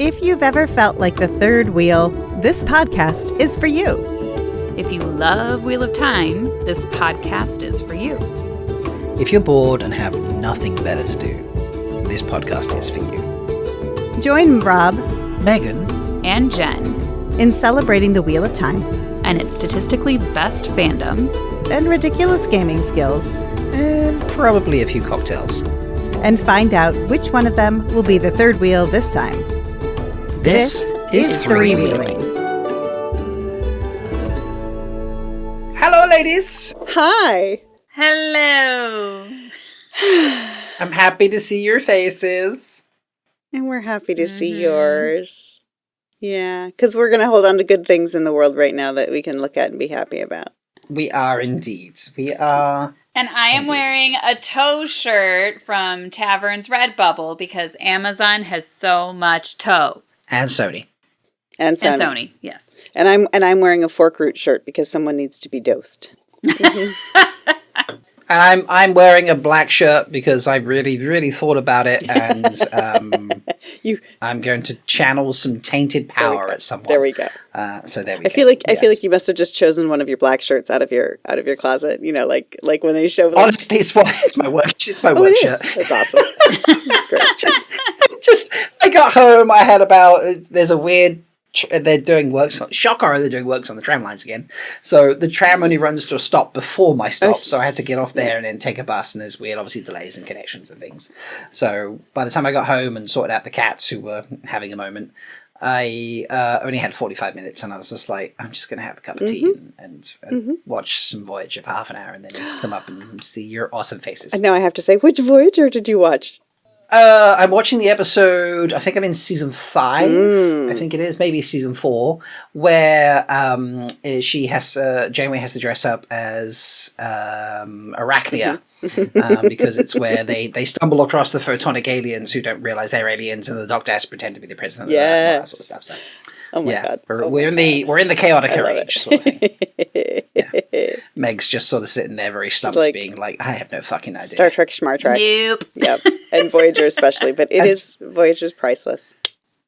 If you've ever felt like the third wheel, this podcast is for you. If you love Wheel of Time, this podcast is for you. If you're bored and have nothing better to do, this podcast is for you. Join Rob, Megan, And Jen in celebrating the Wheel of Time and its statistically best fandom and ridiculous gaming skills, and probably a few cocktails. and find out which one of them will be the third wheel this time. This is three-wheeling. Hello, ladies. Hi. Hello. I'm happy to see your faces. And we're happy to see yours. Yeah, because we're going to hold on to good things in the world right now that we can look at and be happy about. We are indeed. We are. And I am wearing a toe shirt from Tavern's Redbubble because Amazon has so much toe. And Sony. And Sony. And Sony, yes. And I'm wearing a fork root shirt because someone needs to be dosed. And I'm wearing a black shirt because I really thought about it, and I'm going to channel some tainted power at someone. There we go. So there we go. I feel like you must have just chosen one of your black shirts out of your closet. You know, like when they show. Honestly, it's my work. It's my work shirt. That's awesome. That's great. just I got home. I had there's a weird. They're doing works on they're doing works on the tram lines again. So the tram only runs to a stop before my stop. So I had to get off there and then take a bus, and there's weird, obviously, delays and connections and things. So by the time I got home and sorted out the cats who were having a moment, I only had 45 minutes, and I was just like, I'm just going to have a cup of tea and watch some Voyager for half an hour, and then come up and see your awesome faces. And now I have to say, which Voyager did you watch? I'm watching the episode, I think I'm in season 5, I think it is, maybe season 4, where Janeway has to dress up as Arachnia, because it's where they stumble across the photonic aliens who don't realize they're aliens, and the Doctor has to pretend to be the president of the Earth and all that sort of stuff. So. Oh my god! We're in the chaotic age sort of thing. Yeah. Meg's just sort of sitting there very stumped, being like, I have no fucking idea. Star Trek, Schmar Trek. Nope. Yep, and Voyager especially, but Voyager's priceless.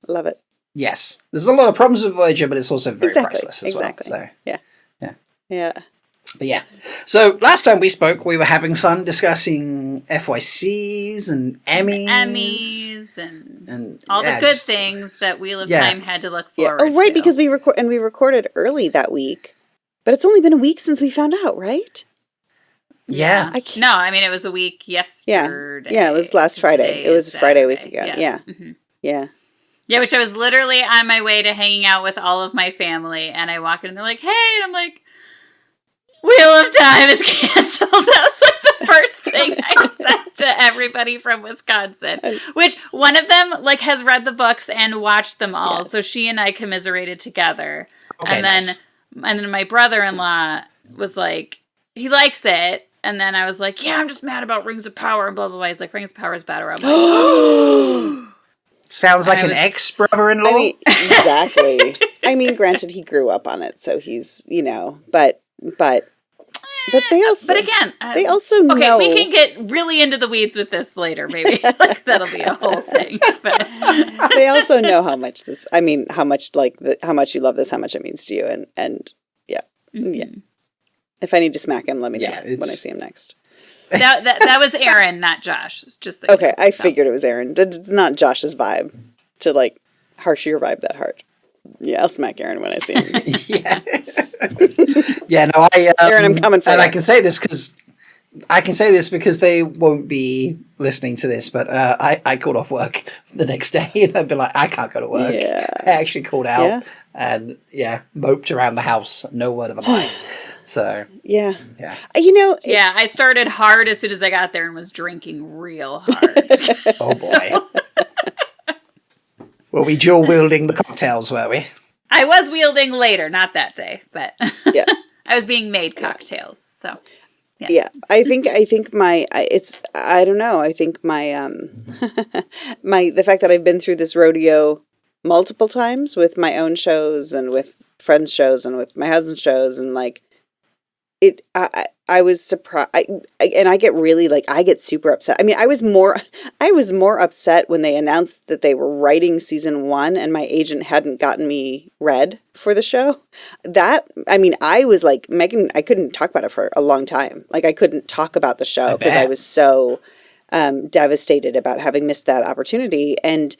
Love it. Yes, there's a lot of problems with Voyager, but it's also very priceless as well. So yeah. But yeah, so last time we spoke, we were having fun discussing FYCs and Emmys and all the good things that Wheel of Time had to look forward to. Oh, right, because we recorded early that week, but it's only been a week since we found out, right? Yeah. No, I mean, it was a week yesterday. Yeah, it was last Friday. It was Friday a week ago. Yes. Yeah. Mm-hmm. Yeah. Yeah, which I was literally on my way to hanging out with all of my family, and I walk in and they're like, hey, and I'm like, Wheel of Time is canceled. That was like the first thing I said to everybody from Wisconsin. Which one of them has read the books and watched them all. Yes. So she and I commiserated together. Okay, and then my brother-in-law was like, he likes it. And then I was like, yeah, I'm just mad about Rings of Power and blah blah blah. He's like, Rings of Power is better. I'm like, sounds like an ex-brother-in-law. I mean, exactly. I mean, granted, he grew up on it, so he's but they also. But again, they also know. Okay, we can get really into the weeds with this later. Maybe that'll be a whole thing. But they also know how much how much you love this, how much it means to you, and yeah. If I need to smack him, let me know when I see him next. That was Aaron, not Josh. It's just okay. I figured it was Aaron. It's not Josh's vibe to harsh your vibe that hard. Yeah, I'll smack Aaron when I see him. Yeah, no, Aaron, I'm coming for you. And I can say this because they won't be listening to this, but I called off work the next day, and I'd be like, I can't go to work. Yeah. I actually called out and moped around the house. No word of a lie. So yeah. I started hard as soon as I got there and was drinking real hard. Oh boy. Were we dual wielding the cocktails? Were we? I was wielding later, not that day, but I was being made cocktails. So I think my I don't know. I think my the fact that I've been through this rodeo multiple times with my own shows and with friends' shows and with my husband's shows and I was surprised, and I get really I get super upset. I mean, I was more upset when they announced that they were writing season 1, and my agent hadn't gotten me read for the show. I was like, Megan, I couldn't talk about it for a long time. Like, I couldn't talk about the show because I was so devastated about having missed that opportunity. And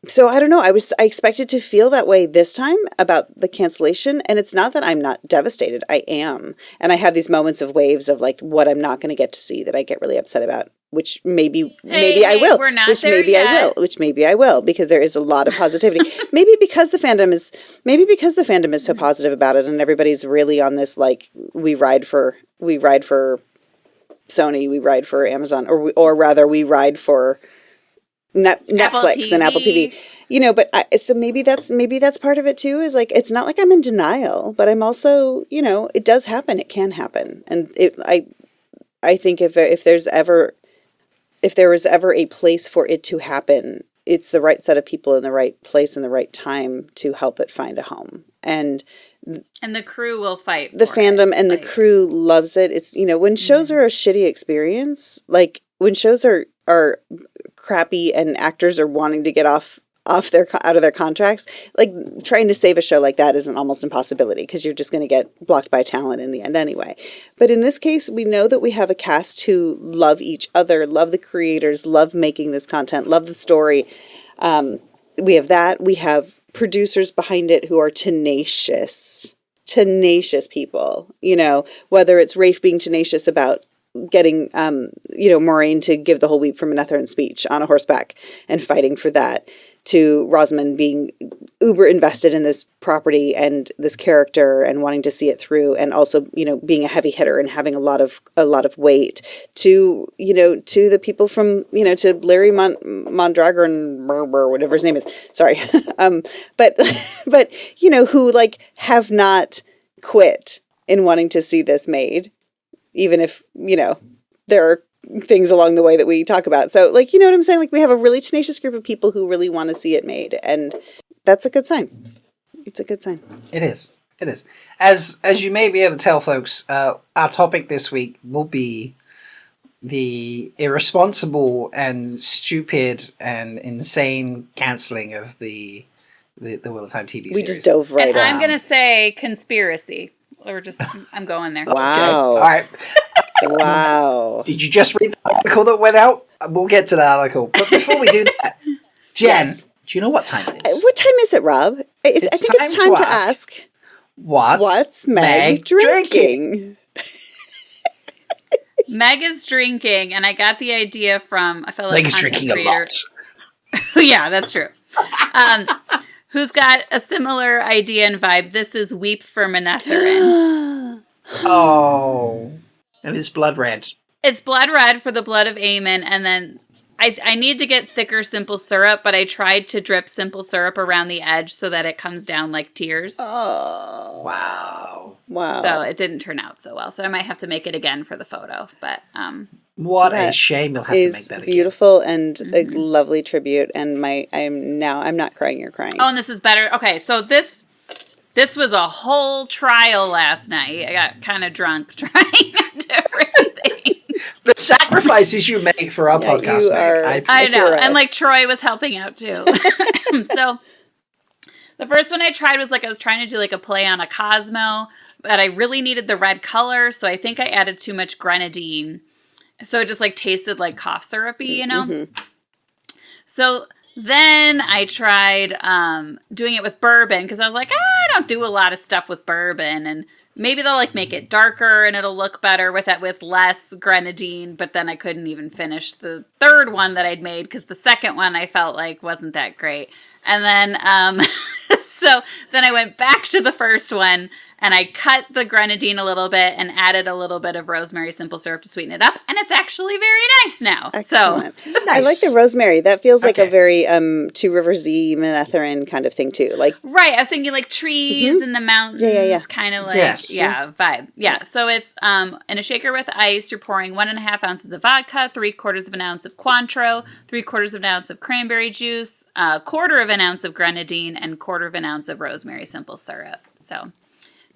so I don't know. I expected to feel that way this time about the cancellation, and it's not that I'm not devastated. I am, and I have these moments of waves of like what I'm not going to get to see that I get really upset about. Which maybe I will. We're not which there maybe yet. I will. Which maybe I will, because there is a lot of positivity. maybe because the fandom is so positive about it, and everybody's really on this like we ride for Sony, we ride for Amazon, or rather we ride for Netflix and Apple TV, but so maybe that's part of it too, is like, it's not like I'm in denial, but I'm also, it does happen. It can happen. And I think if there was ever a place for it to happen, it's the right set of people in the right place and the right time to help it find a home. And the crew will fight. The fandom and the crew loves it. It's, when shows are a shitty experience, like when shows are crappy and actors are wanting to get out of their contracts, like trying to save a show like that is an almost impossibility, because you're just going to get blocked by talent in the end anyway. But in this case, we know that we have a cast who love each other, love the creators, love making this content, love the story. We have that. We have producers behind it who are tenacious people, whether it's Rafe being tenacious about getting, Moraine to give the whole Weep for Manetheren speech on a horseback and fighting for that, to Rosamund being uber invested in this property and this character and wanting to see it through, and also, being a heavy hitter and having a lot of weight, to, to the people from, to Larry Mondragon, whatever his name is. Sorry. but, who like have not quit in wanting to see this made, even if, there are things along the way that we talk about. So, like, you know what I'm saying? Like, we have a really tenacious group of people who really want to see it made, and that's a good sign. It's a good sign. It is. It is. As you may be able to tell, folks, our topic this week will be the irresponsible and stupid and insane cancelling of the Wheel of Time TV series. We just dove right and on. I'm going to say conspiracy. Or just, I'm going there. Wow. Okay. All right. Wow. Did you just read the article that went out? We'll get to that article. But before we do that, Jen, Yes. do you know what time it is? What time is it, Rob? I think it's time to ask what's Meg drinking? Meg is drinking, and I got the idea from a fellow Meg is content drinking creator. a lot. Yeah, that's true. Who's got a similar idea and vibe. This is Weep for Manetheren. Oh. And it's blood red. It's blood red for the blood of Aemon, and then I need to get thicker simple syrup, but I tried to drip simple syrup around the edge so that it comes down like tears. Oh. Wow. So it didn't turn out so well. So I might have to make it again for the photo. But What a shame you'll have to make that again. It's beautiful and a lovely tribute, and I'm not crying, you're crying. Oh, and this is better. Okay, so this was a whole trial last night. I got kind of drunk trying different things. The sacrifices you make for our podcast, Meg. I know. And like Troy was helping out too. So the first one I tried was I was trying to do like a play on a Cosmo, but I really needed the red color, so I think I added too much grenadine. So it just tasted like cough syrupy, Mm-hmm. So then I tried doing it with bourbon, because I was like, I don't do a lot of stuff with bourbon, and maybe they'll make it darker and it'll look better with less grenadine. But then I couldn't even finish the third one that I'd made, because the second one I felt like wasn't that great. And then so then I went back to the first one, and I cut the grenadine a little bit and added a little bit of rosemary simple syrup to sweeten it up, and it's actually very nice now. Excellent. So nice. I like the rosemary. That feels like a very Two Rivers Manetheren kind of thing too. Right, I was thinking trees in the mountains, kind of vibe. Yeah, so it's in a shaker with ice. You're pouring 1.5 ounces of vodka, 3/4 of an ounce of Cointreau, 3/4 of an ounce of cranberry juice, 1/4 of an ounce of grenadine, and 1/4 of an ounce of rosemary simple syrup. So.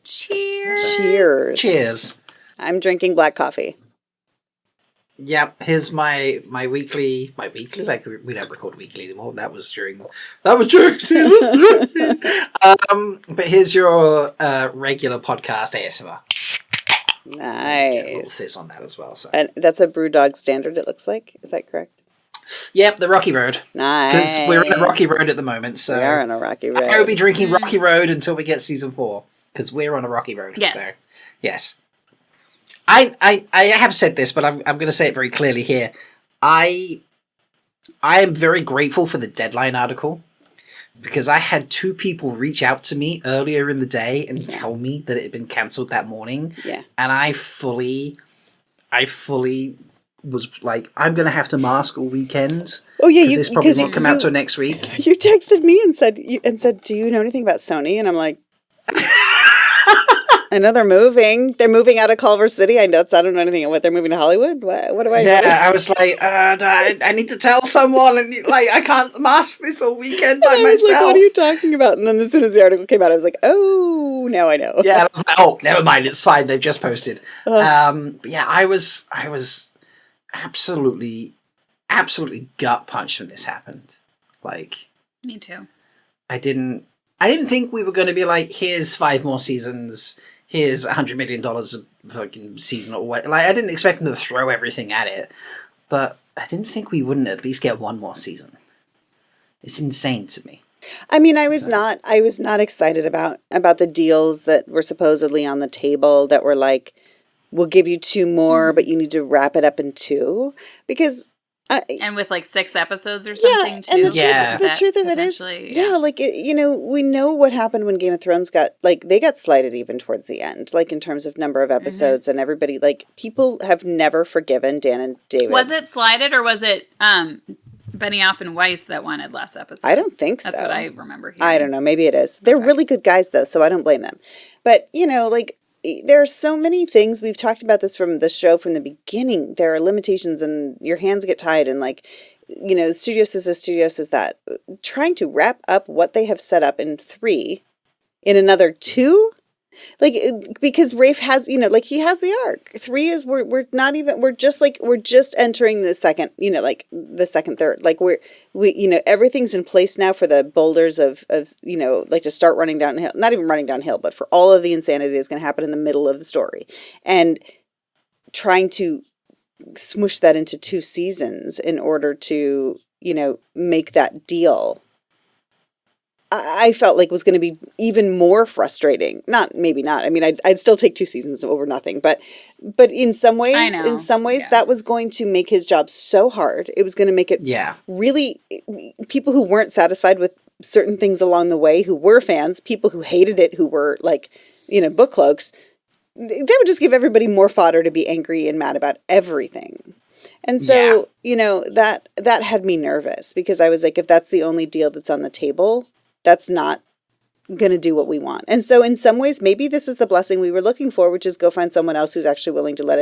Cheers. Cheers. I'm drinking black coffee. Yep, here's my weekly, like we don't record weekly anymore. That was during season. But here's your regular podcast ASMR. Nice. Get a little fizz on that as well. So. And that's a Brewdog standard, it looks like. Is that correct? Yep, the Rocky Road. Nice. Because we're in a Rocky Road at the moment. So we are on a Rocky Road. I will be drinking Rocky Road until we get season 4. Because we're on a Rocky Road. Yes. So, yes. I have said this, but I'm going to say it very clearly here. I am very grateful for the Deadline article because I had 2 people reach out to me earlier in the day and tell me that it had been cancelled that morning. Yeah. And I fully was like, I'm going to have to mask all weekend. Oh yeah, this probably won't come out till next week. You texted me and said, "Do you know anything about Sony?" And I'm like. I know they're moving. They're moving out of Culver City. I don't know anything. What, they're moving to Hollywood? What do I? Yeah, I was like, I need to tell someone, and like, I can't mask this all weekend by I was myself. like, what are you talking about? And then as soon as the article came out, I was like, oh, now I know. Yeah, and I was like, oh, never mind, it's fine. They've just posted. But yeah, I was absolutely gut punched when this happened. Like, Me too. I didn't think we were going to be like, here's 5 more seasons. Here's $100 million a fucking season or what. Like, I didn't expect them to throw everything at it, but I didn't think we wouldn't at least get 1 more season. It's insane to me. I mean, I was not excited about the deals that were supposedly on the table that were like, we'll give you 2 more, but you need to wrap it up in 2 because. And with like 6 episodes or something, yeah, too. and the truth of it is, like, we know what happened when Game of Thrones got slighted even towards the end, like in terms of number of episodes and everybody, like, people have never forgiven Dan and David. Was it slighted or was it Benioff and Weiss that wanted less episodes? I don't think so. That's what I remember hearing. I don't know. Maybe it is. They're really good guys though, so I don't blame them. But, like, there are so many things. We've talked about this from the show from the beginning. There are limitations and your hands get tied and like, the studio says this, studio says that. Trying to wrap up what they have set up in 3 in another 2? Like, because Rafe has, like he has the arc. 3 is, we're just entering the second, like the second third. Like we everything's in place now for the boulders of, like to start running downhill, not even running downhill, but for all of the insanity that's going to happen in the middle of the story. And trying to smush that into 2 seasons in order to, make that deal. I felt like was going to be even more frustrating. Maybe not. I mean, I'd still take 2 seasons over nothing. But in some ways, that was going to make his job so hard. It was going to make it really, people who weren't satisfied with certain things along the way, who were fans, people who hated it, who were like, book cloaks, they would just give everybody more fodder to be angry and mad about everything. And so, that had me nervous because I was like, if that's the only deal that's on the table, that's not going to do what we want. And so in some ways, maybe this is the blessing we were looking for, which is go find someone else who's actually willing to let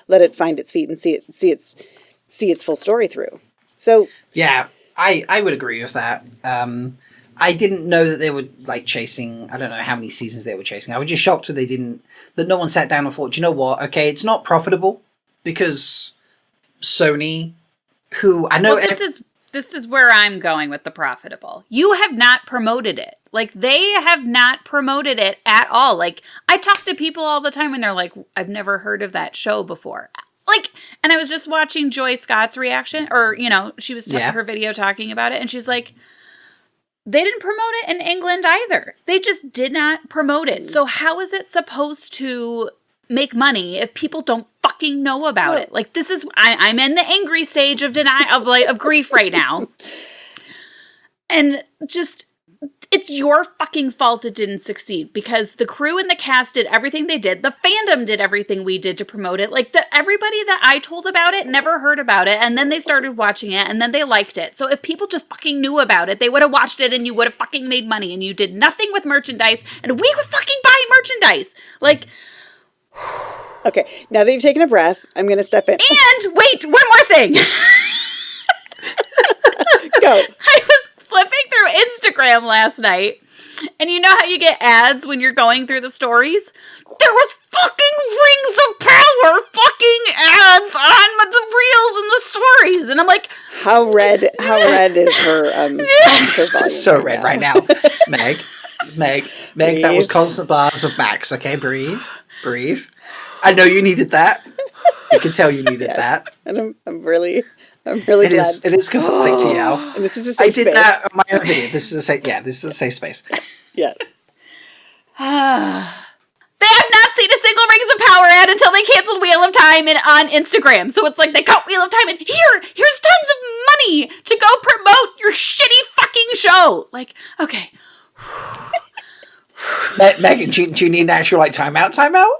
it find its feet and see its full story through. So yeah, I would agree with that. I didn't know that they were like chasing, I don't know how many seasons they were chasing. I was just shocked that no one sat down and thought, you know what? Okay, it's not profitable because Sony, who I know... Well, this is where I'm going with the profitable. You have not promoted it. Like, they have not promoted it at all. Like, I talk to people all the time and they're like, I've never heard of that show before. Like, and I was just watching Joy Scott's reaction, or, she was her video talking about it, and she's like, they didn't promote it in England either. They just did not promote it. So how is it supposed to make money if people don't fucking know about it? Like, this is, I'm in the angry stage of of grief right now. And just, it's your fucking fault it didn't succeed because the crew and the cast did everything they did. The fandom did everything we did to promote it. Like, everybody that I told about it never heard about it, and then they started watching it, and then they liked it. So if people just fucking knew about it, they would have watched it, and you would have fucking made money, and you did nothing with merchandise, and we would fucking buy merchandise. Like... Okay, now that you've taken a breath, I'm going to step in. And wait, one more thing. Go. I was flipping through Instagram last night, and you know how you get ads when you're going through the stories? There was fucking Rings of Power fucking ads on the reels and the stories. And I'm like, how red is her volume so red right now. Meg, that was constant bars of Max. Okay, breathe. I know you needed that. You can tell you needed that. And I'm really glad. It is cathartic to you. And this is a safe space. I did that on my own video. This is a safe space. Yes. They have not seen a single Rings of Power ad until they canceled Wheel of Time on Instagram. So it's like they cut Wheel of Time and here's tons of money to go promote your shitty fucking show. Like, okay. Megan, do you need an actual timeout? No.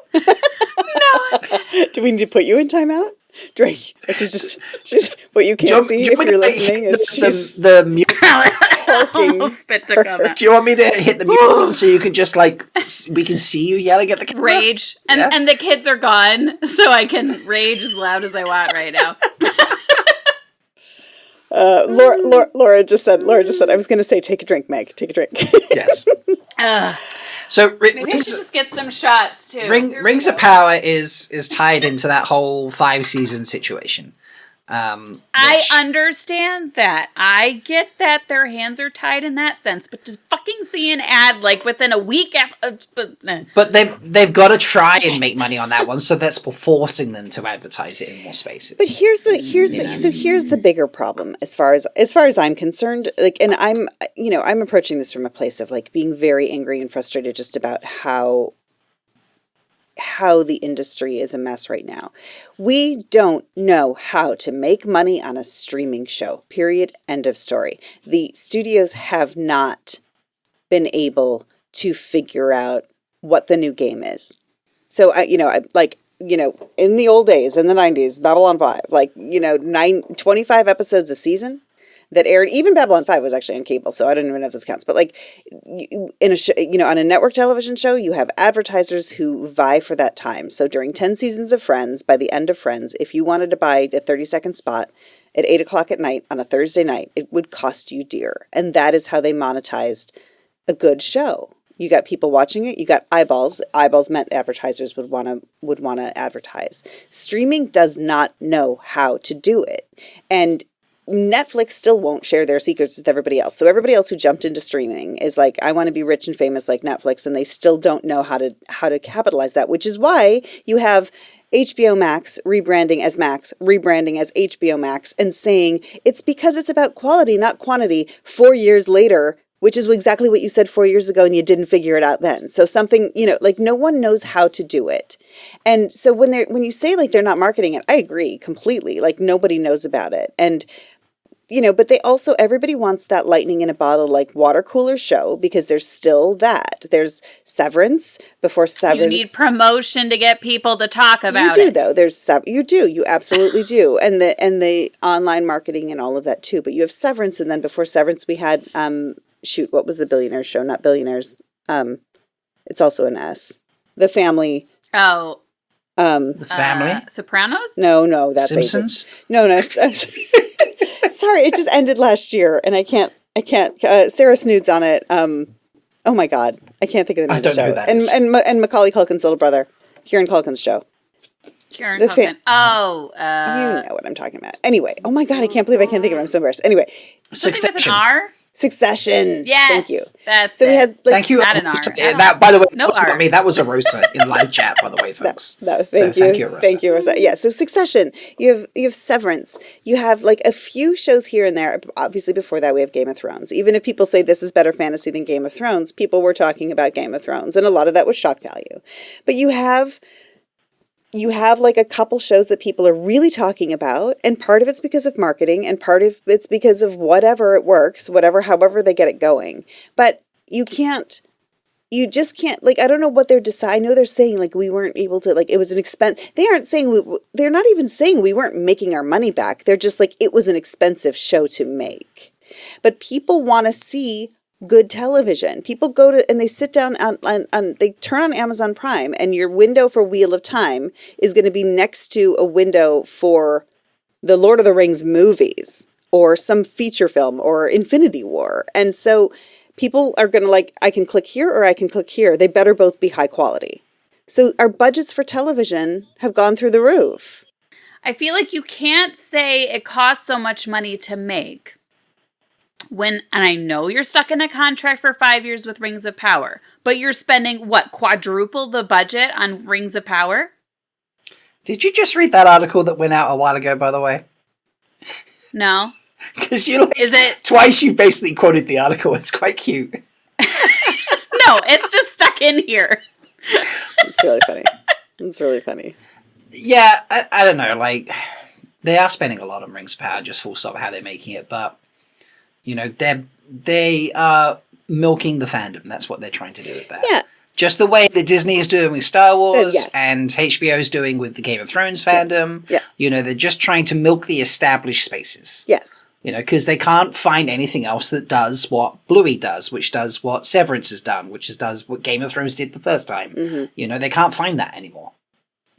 Do we need to put you in timeout? Drake. She's what you can't see if you're listening is she's the mute. Spit to come out. Do you want me to hit the mute button so you can just we can see you yelling at the camera? Rage. And the kids are gone, so I can rage as loud as I want right now. Laura just said, I was going to say, take a drink, Meg. Take a drink. Yes. So maybe I should just get some shots too. Rings of Power is tied into that whole 5-season situation. I understand that. I get that their hands are tied in that sense, but to fucking see an ad within a week after, but they've got to try and make money on that one, so that's forcing them to advertise it in more spaces. But here's the bigger problem as far as I'm concerned. And I'm approaching this from a place of being very angry and frustrated just about how the industry is a mess right now. We don't know how to make money on a streaming show. Period. End of story. The studios have not been able to figure out what the new game is. So in the old days, in the 90s, Babylon 5, 25 episodes a season that aired. Even Babylon 5 was actually on cable, so I don't even know if this counts. But in a show, on a network television show, you have advertisers who vie for that time. So during 10 seasons of Friends, by the end of Friends, if you wanted to buy a 30-second spot at 8 o'clock at night on a Thursday night, it would cost you dear. And that is how they monetized a good show. You got people watching it. You got eyeballs. Eyeballs meant advertisers would want to advertise. Streaming does not know how to do it, and Netflix still won't share their secrets with everybody else. So everybody else who jumped into streaming is I want to be rich and famous like Netflix, and they still don't know how to capitalize that, which is why you have HBO Max rebranding as Max, rebranding as HBO Max, and saying it's because it's about quality, not quantity, 4 years later, which is exactly what you said 4 years ago, and you didn't figure it out then. So something, no one knows how to do it. And so when you say they're not marketing it, I agree completely. Nobody knows about it. And but they also, everybody wants that lightning in a bottle, water cooler show, because there's still that. There's Severance before Severance. You need promotion to get people to talk about it. You do, though. You absolutely do. And the online marketing and all of that, too. But you have Severance, and then before Severance, we had, what was the Billionaires show? Not Billionaires. It's also an S. The Family. Oh. The Family? Sopranos? No, that's Simpsons? Ages. No. Sorry, it just ended last year, and I can't. Sarah Snood's on it. Oh my God, I can't think of the name of the show. I don't know who that is. And Macaulay Culkin's little brother, Kieran Culkin's show. Kieran Culkin. You know what I'm talking about. Anyway, oh my God, I can't believe I can't think of it. I'm so embarrassed. Anyway, Succession. With an R? Succession. Yes. Thank you. That's so we had thank you. Not an R. That, by the way, no not me. That was a Rosa in live chat, by the way, folks. Thank you, Rosa. Thank you, Rosa. Yeah. So Succession. You have Severance. You have a few shows here and there. Obviously, before that, we have Game of Thrones. Even if people say this is better fantasy than Game of Thrones, people were talking about Game of Thrones, and a lot of that was shock value. But you have a couple shows that people are really talking about, and part of it's because of marketing, and part of it's because of whatever it works, however they get it going. But you just can't, I don't know what they're deciding. I know they're saying, we weren't able to, it was an expense. They're not even saying we weren't making our money back. They're just it was an expensive show to make. But people want to see good television. People go to, and they sit down they turn on Amazon Prime, and your window for Wheel of Time is going to be next to a window for the Lord of the Rings movies, or some feature film, or Infinity War. And so people are going to I can click here or I can click here. They better both be high quality. So our budgets for television have gone through the roof. I feel like you can't say it costs so much money to make and I know you're stuck in a contract for 5 years with Rings of Power, but you're spending, quadruple the budget on Rings of Power? Did you just read that article that went out a while ago, by the way? No. Because Is it twice you've basically quoted the article. It's quite cute. No, it's just stuck in here. It's really funny. It's really funny. Yeah, I don't know. Like, they are spending a lot on Rings of Power, just full stop how they're making it. But, they are milking the fandom. That's what they're trying to do with that. Yeah. Just the way that Disney is doing with Star Wars Yes. and HBO is doing with the Game of Thrones fandom. Yeah. They're just trying to milk the established spaces. Yes. Because they can't find anything else that does what Bluey does, which does what Severance has done, which does what Game of Thrones did the first time. Mm-hmm. They can't find that anymore.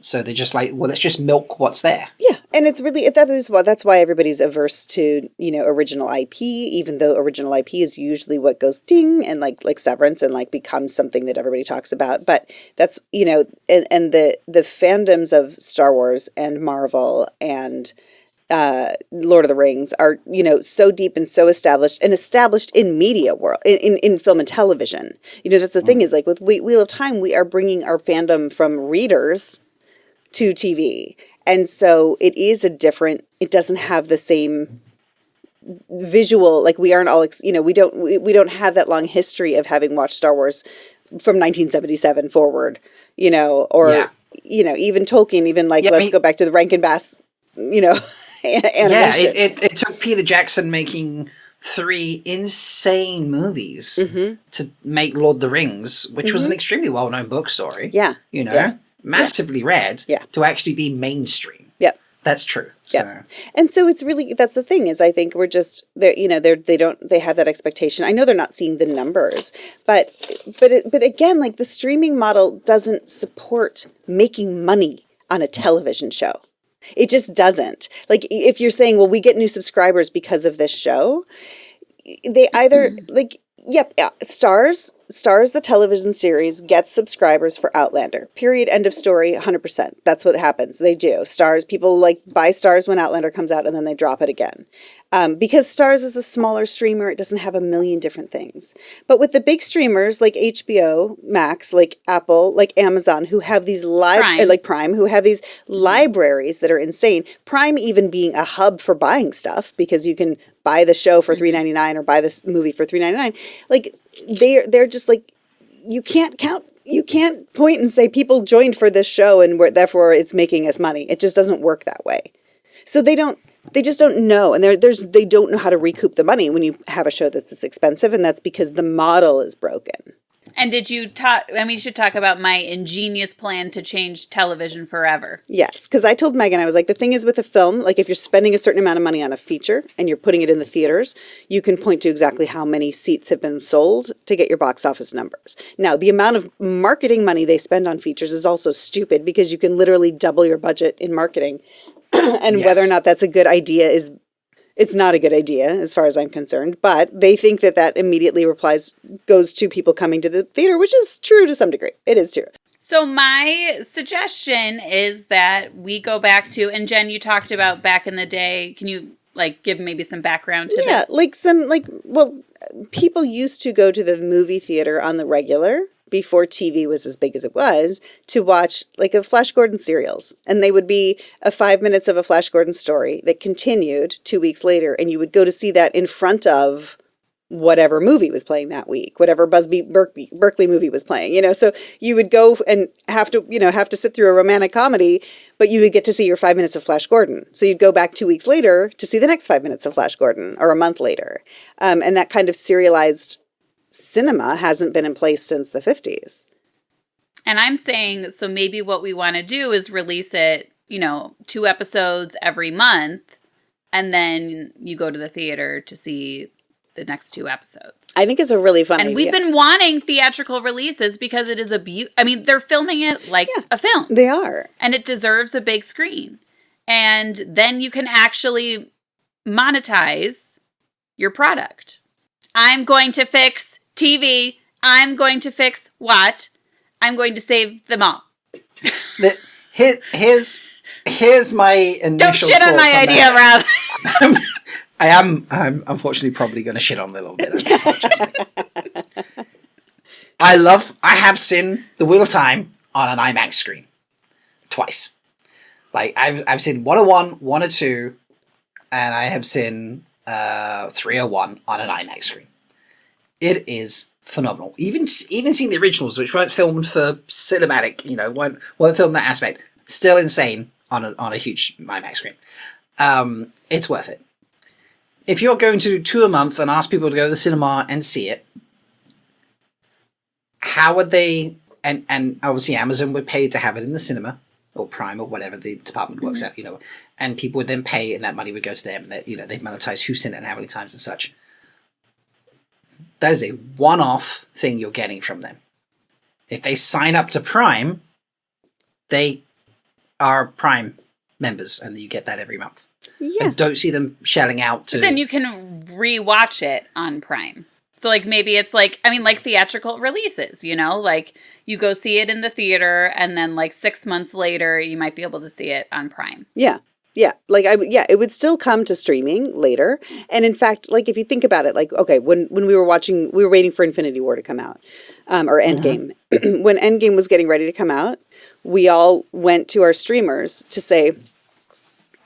So they're just like, well, let's just milk what's there. Yeah, and it's really that's why everybody's averse to original IP, even though original IP is usually what goes ding and like Severance and like becomes something that everybody talks about. But that's and the fandoms of Star Wars and Marvel and Lord of the Rings are so deep and so established in media world in film and television. That's the thing is like with Wheel of Time, we are bringing our fandom from readers to TV. And so it is it doesn't have the same visual, like we aren't all, we don't have that long history of having watched Star Wars from 1977 forward, or, even Tolkien, let's go back to the Rankin Bass, animation. Yeah, it took Peter Jackson making 3 insane movies to make Lord of the Rings, which was an extremely well-known book story. Yeah. Massively read to actually be mainstream. Yeah. That's true. Yeah. So. And so it's really, that's the thing is I think we're just, they have that expectation. I know they're not seeing the numbers, but again, like the streaming model doesn't support making money on a television show. It just doesn't. Like if you're saying, well, we get new subscribers because of this show, they either Stars, the television series, gets subscribers for Outlander. Period. End of story. 100%. That's what happens. They do. Stars, people buy Stars when Outlander comes out and then they drop it again. Because Stars is a smaller streamer, it doesn't have a million different things. But with the big streamers like HBO Max, like Apple, like Amazon, who have these Prime, who have these libraries that are insane. Prime even being a hub for buying stuff because you can buy the show for $3.99 or buy this movie for $3.99. Like they're just like, you can't point and say people joined for this show and therefore it's making us money. It just doesn't work that way. So they just don't know, and they don't know how to recoup the money when you have a show that's this expensive, and that's because the model is broken. And did you talk? And we should talk about my ingenious plan to change television forever. Yes, because I told Megan, I was like, the thing is with a film, like if you're spending a certain amount of money on a feature and you're putting it in the theaters, you can point to exactly how many seats have been sold to get your box office numbers. Now, the amount of marketing money they spend on features is also stupid because you can literally double your budget in marketing. And yes. Whether or not that's a good idea it's not a good idea as far as I'm concerned, but they think that immediately goes to people coming to the theater, which is true to some degree. It is true. So my suggestion is that we go back to, and Jen, you talked about back in the day. Can you give maybe some background to this? Yeah, people used to go to the movie theater on the regular before TV was as big as it was, to watch a Flash Gordon serials. And they would be 5 minutes of a Flash Gordon story that continued 2 weeks later. And you would go to see that in front of whatever movie was playing that week, whatever Berkeley movie was playing, So you would go and have to sit through a romantic comedy, but you would get to see your 5 minutes of Flash Gordon. So you'd go back 2 weeks later to see the next 5 minutes of Flash Gordon, or a month later. And that kind of serialized cinema hasn't been in place since the 50s. And I'm saying, so maybe what we want to do is release it, 2 episodes every month, and then you go to the theater to see the next 2 episodes. I think it's a really fun idea. And we've been wanting theatrical releases because it is they're filming it like a film. They are. And it deserves a big screen. And then you can actually monetize your product. I'm going to fix TV. I'm going to fix what? I'm going to save them all. Here's my initial Don't shit on my thoughts idea, Rob. I'm unfortunately probably going to shit on it a little bit. I have seen The Wheel of Time on an IMAX screen twice. Like I've seen 101, 102, and I have seen 301 on an IMAX screen. It is phenomenal. Even seeing the originals, which weren't filmed for cinematic, weren't filmed in that aspect, still insane on a huge IMAX screen. It's worth it. If you're going to do 2 a month and ask people to go to the cinema and see it, how would they? And obviously Amazon would pay to have it in the cinema or Prime or whatever the department works out, and people would then pay, and that money would go to them. That they'd monetize who's seen it and how many times and such. That is a one-off thing you're getting from them. If they sign up to Prime, they are Prime members, and you get that every month. Yeah. I don't see them shelling out to... But then you can rewatch it on Prime. So, like, maybe it's like theatrical releases, Like, you go see it in the theater, and then, 6 months later, you might be able to see it on Prime. Yeah. Yeah, it would still come to streaming later. And in fact, if you think about it, okay, when we were waiting for Infinity War to come out, or Endgame. When Endgame was getting ready to come out, we all went to our streamers to say,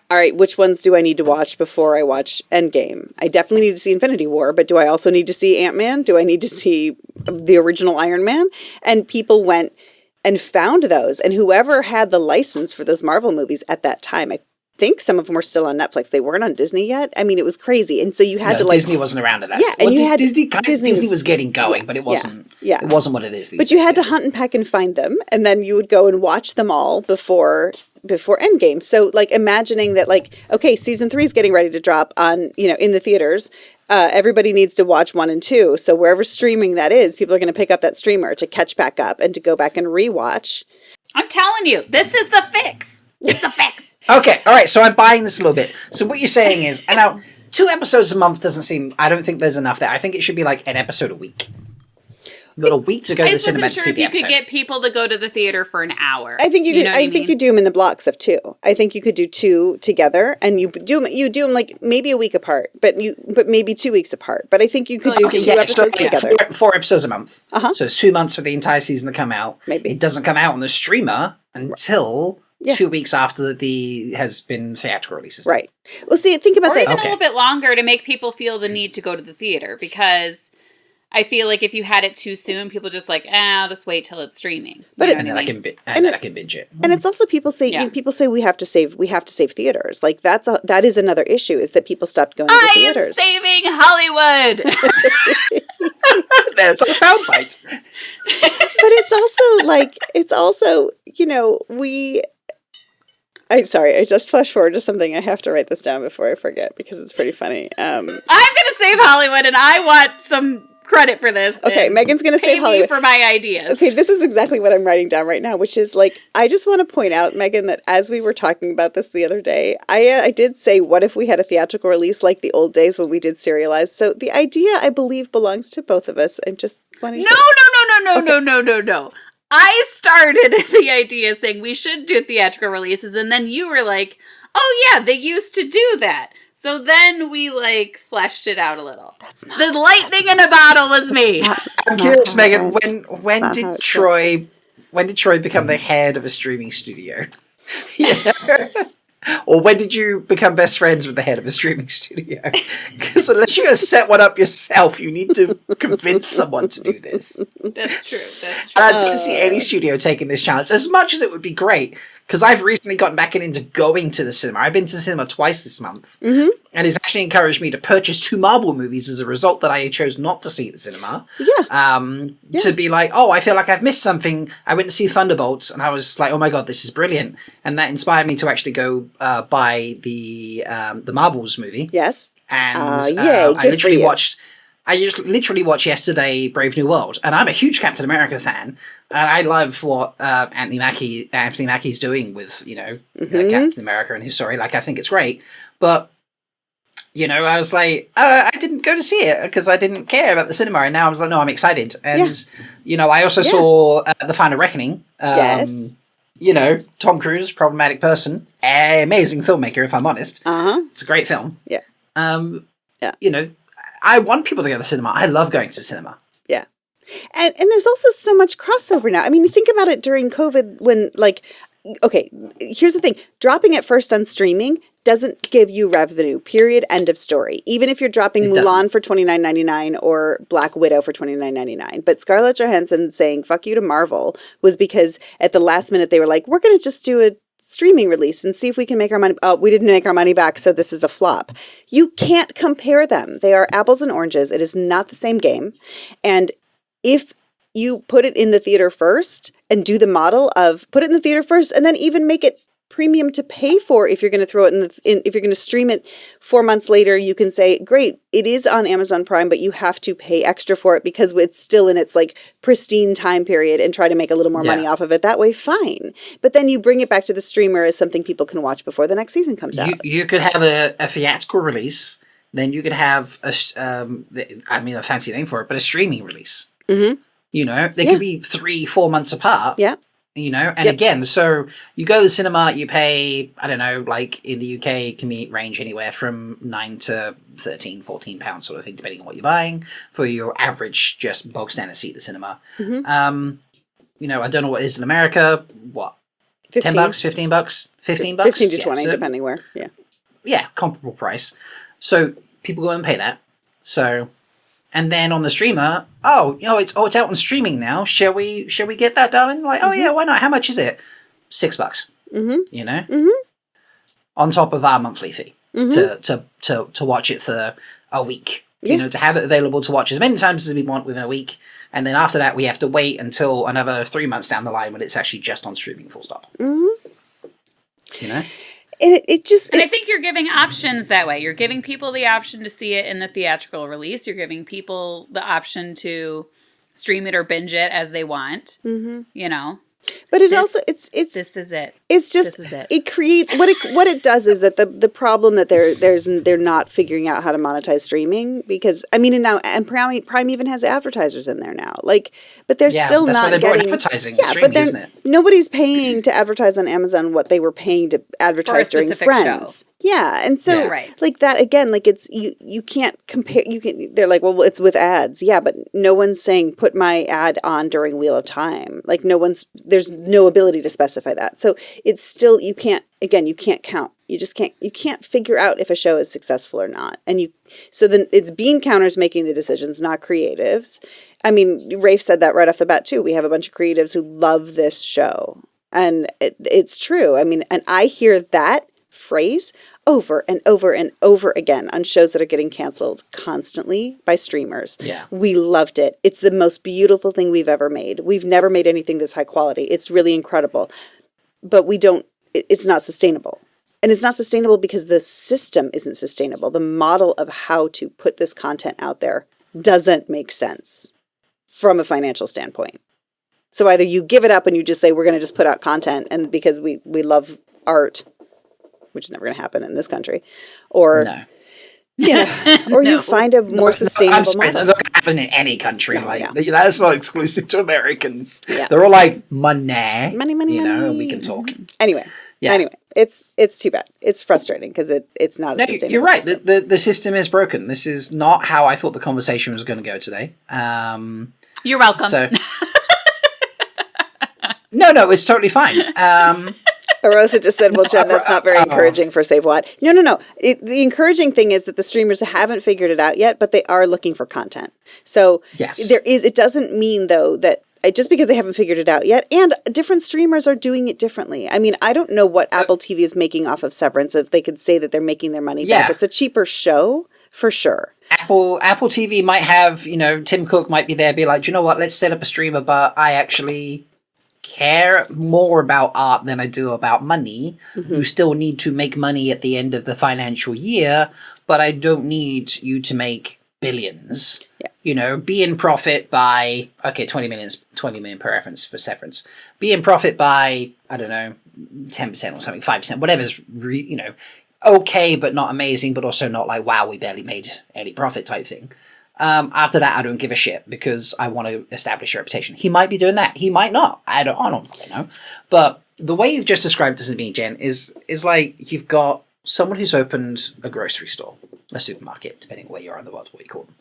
all right, which ones do I need to watch before I watch Endgame? I definitely need to see Infinity War, but do I also need to see Ant-Man? Do I need to see the original Iron Man? And people went and found those. And whoever had the license for those Marvel movies at that time, I think some of them were still on Netflix. They weren't on Disney yet. I mean, it was crazy. And so you had to Disney wasn't around at that. Yeah, and you had Disney was getting going, but it wasn't. Yeah. It wasn't what it is these days. But you had to hunt and peck and find them, and then you would go and watch them all before Endgame. So imagining that okay, season 3 is getting ready to drop on, in the theaters. Everybody needs to watch 1 and 2. So wherever streaming that is, people are going to pick up that streamer to catch back up and to go back and rewatch. I'm telling you, this is the fix. It's the fix. Okay, all right, so I'm buying this a little bit. So what you're saying is, and now 2 episodes a month doesn't seem, I don't think there's enough there. I think it should be an episode a week. You've got a week to go to the cinema to see the episode. I wasn't sure if you could get people to go to the theater for an hour. I think you could. I think you do them in the blocks of 2. I think you could do 2 together, and you do them maybe a week apart, but maybe 2 weeks apart. But I think you could do 2 episodes together. 4 episodes a month. So it's 2 months for the entire season to come out. Maybe it doesn't come out on the streamer until 2 weeks after has been theatrical releases. Right. Well, see, think about that. Or even a little bit longer to make people feel the need to go to the theater, because I feel like if you had it too soon, people just I'll just wait till it's streaming. But I can binge it. And it's also people say we have to save theaters. That is another issue, is that people stopped going to theaters. I am saving Hollywood. There's a soundbite. But it's also sorry, I just flash forward to something. I have to write this down before I forget because it's pretty funny. I'm going to save Hollywood, and I want some credit for this. Okay, Megan's going to save Hollywood for my ideas. Okay, this is exactly what I'm writing down right now, which is I just want to point out, Megan, that as we were talking about this the other day, I did say, what if we had a theatrical release like the old days when we did serialized? So the idea, I believe, belongs to both of us. I'm just wanting No. I started the idea saying we should do theatrical releases, and then you were like, oh yeah, they used to do that. So then we fleshed it out a little. The lightning in a bottle was me. I'm curious, Megan, when did Troy become the head of a streaming studio? Yeah. Or when did you become best friends with the head of a streaming studio? Because unless you're going to set one up yourself, you need to convince someone to do this. That's true. And I don't see any studio taking this challenge, as much as it would be great. Because I've recently gotten back into going to the cinema. I've been to the cinema twice this month. Mm-hmm. And it's actually encouraged me to purchase 2 Marvel movies as a result that I chose not to see at the cinema. Yeah. To be I feel like I've missed something. I went to see Thunderbolts, and I was like, oh my god, this is brilliant. And that inspired me to actually go buy the Marvels movie. Yes. And I just literally watched yesterday Brave New World, and I'm a huge Captain America fan, and I love what Anthony Mackie's doing with Captain America and his story. I think it's great, but I was I didn't go to see it because I didn't care about the cinema, and now I was no, I'm excited, and I also saw The Final Reckoning. Yes. you know, Tom Cruise, problematic person, amazing filmmaker, if I'm honest. It's a great film. Yeah. Yeah. You know, I want people to go to the cinema. I love going to the cinema. Yeah. And there's also so much crossover now. I mean, think about it during COVID when, like, okay, here's the thing. Dropping it first on streaming doesn't give you revenue, period, end of story. Even if you're dropping Mulan for $29.99 or Black Widow for $29.99. But Scarlett Johansson saying, fuck you to Marvel, was because at the last minute they were like, we're going to just do a streaming release and see if we can make our money. Oh, we didn't make our money back, so this is a flop. You can't compare them. They are apples and oranges. It is not the same game. And if you put it in the theater first and do the model of put it in the theater first and then even make it premium to pay for, if you're going to throw it if you're going to stream it 4 months later, you can say, great, it is on Amazon Prime, but you have to pay extra for it because it's still in its like pristine time period, and try to make a little more money off of it that way. Fine. But then you bring it back to the streamer as something people can watch before the next season comes out. You could have a theatrical release, then you could have a fancy name for it, but a streaming release. Mm-hmm. You know, they could be 3-4 months apart. Yeah. You know, and again, so you go to the cinema, you pay, I don't know, like in the UK, it can range anywhere from £9 to £13-14 sort of thing, depending on what you're buying for your average, just bog standard seat at the cinema. Mm-hmm. You know, I don't know what it is in America. What? 15. $10, $15, $15? 15 to 20, depending where. Yeah. Yeah, comparable price. So people go and pay that. So, and then on the streamer, it's out on streaming now. Shall we get that, darling? Like, oh yeah, why not? How much is it? $6. Mm-hmm. You know, Mm-hmm. on top of our monthly fee to watch it for a week. Yeah. You know, to have it available to watch as many times as we want within a week, and then after that we have to wait until another 3 months down the line when it's actually just on streaming. Full stop. Mm-hmm. You know. And I think you're giving options that way. You're giving people the option to see it in the theatrical release. You're giving people the option to stream it or binge it as they want. Mm-hmm. You know. But it also it's this is it. It's just this is it. It creates what it does is that the problem that they're not figuring out how to monetize streaming, because I mean, and Prime even has advertisers in there now, like, but they're still that's not why they're getting advertising. Yeah, streaming, but isn't it? Nobody's paying to advertise on Amazon what they were paying to advertise during Friends. Show. Yeah, and so like that again, like it's you can't compare. They're like, well, it's with ads. Yeah, but no one's saying put my ad on during Wheel of Time. Like there's no ability to specify that. So it's still you can't count. You can't figure out if a show is successful or not. And so then it's bean counters making the decisions, not creatives. I mean, Rafe said that right off the bat too. We have a bunch of creatives who love this show, and it's true. I mean, and I hear that phrase over and over and over again on shows that are getting canceled constantly by streamers. Yeah. We loved it. It's the most beautiful thing we've ever made. We've never made anything this high quality. It's really incredible. But it's not sustainable. And it's not sustainable because the system isn't sustainable. The model of how to put this content out there doesn't make sense from a financial standpoint. So either you give it up and you just say, we're going to just put out content, and because we love art, which is never going to happen in this country, or you find a more sustainable model. That's not going to happen in any country. That's not exclusive to Americans. Yeah. They're all like money, money. And we can talk. Anyway, it's too bad. It's frustrating because it's not a sustainable. You're right. System. The system is broken. This is not how I thought the conversation was going to go today. You're welcome. So, no, it's totally fine. Rosa just said, well, Jen, that's not very encouraging for Save What. No. The encouraging thing is that the streamers haven't figured it out yet, but they are looking for content. So yes. It doesn't mean, though, that just because they haven't figured it out yet, and different streamers are doing it differently. I mean, I don't know what Apple TV is making off of Severance, if they could say that they're making their money back. It's a cheaper show, for sure. Apple TV might have, Tim Cook might be there, be like, do you know what, let's set up a streamer, but I actually care more about art than I do about money. Mm-hmm. You still need to make money at the end of the financial year, but I don't need you to make billions. Yeah. Be in profit by 20 million per reference for Severance. Be in profit by, I don't know, 10% or something, 5%, whatever's okay, but not amazing, but also not like, wow, we barely made any profit type thing. After that, I don't give a shit because I want to establish a reputation. He might be doing that. He might not. I don't really know. But the way you've just described this to me, Jen, is like you've got someone who's opened a grocery store, a supermarket, depending on where you are in the world, what you call them.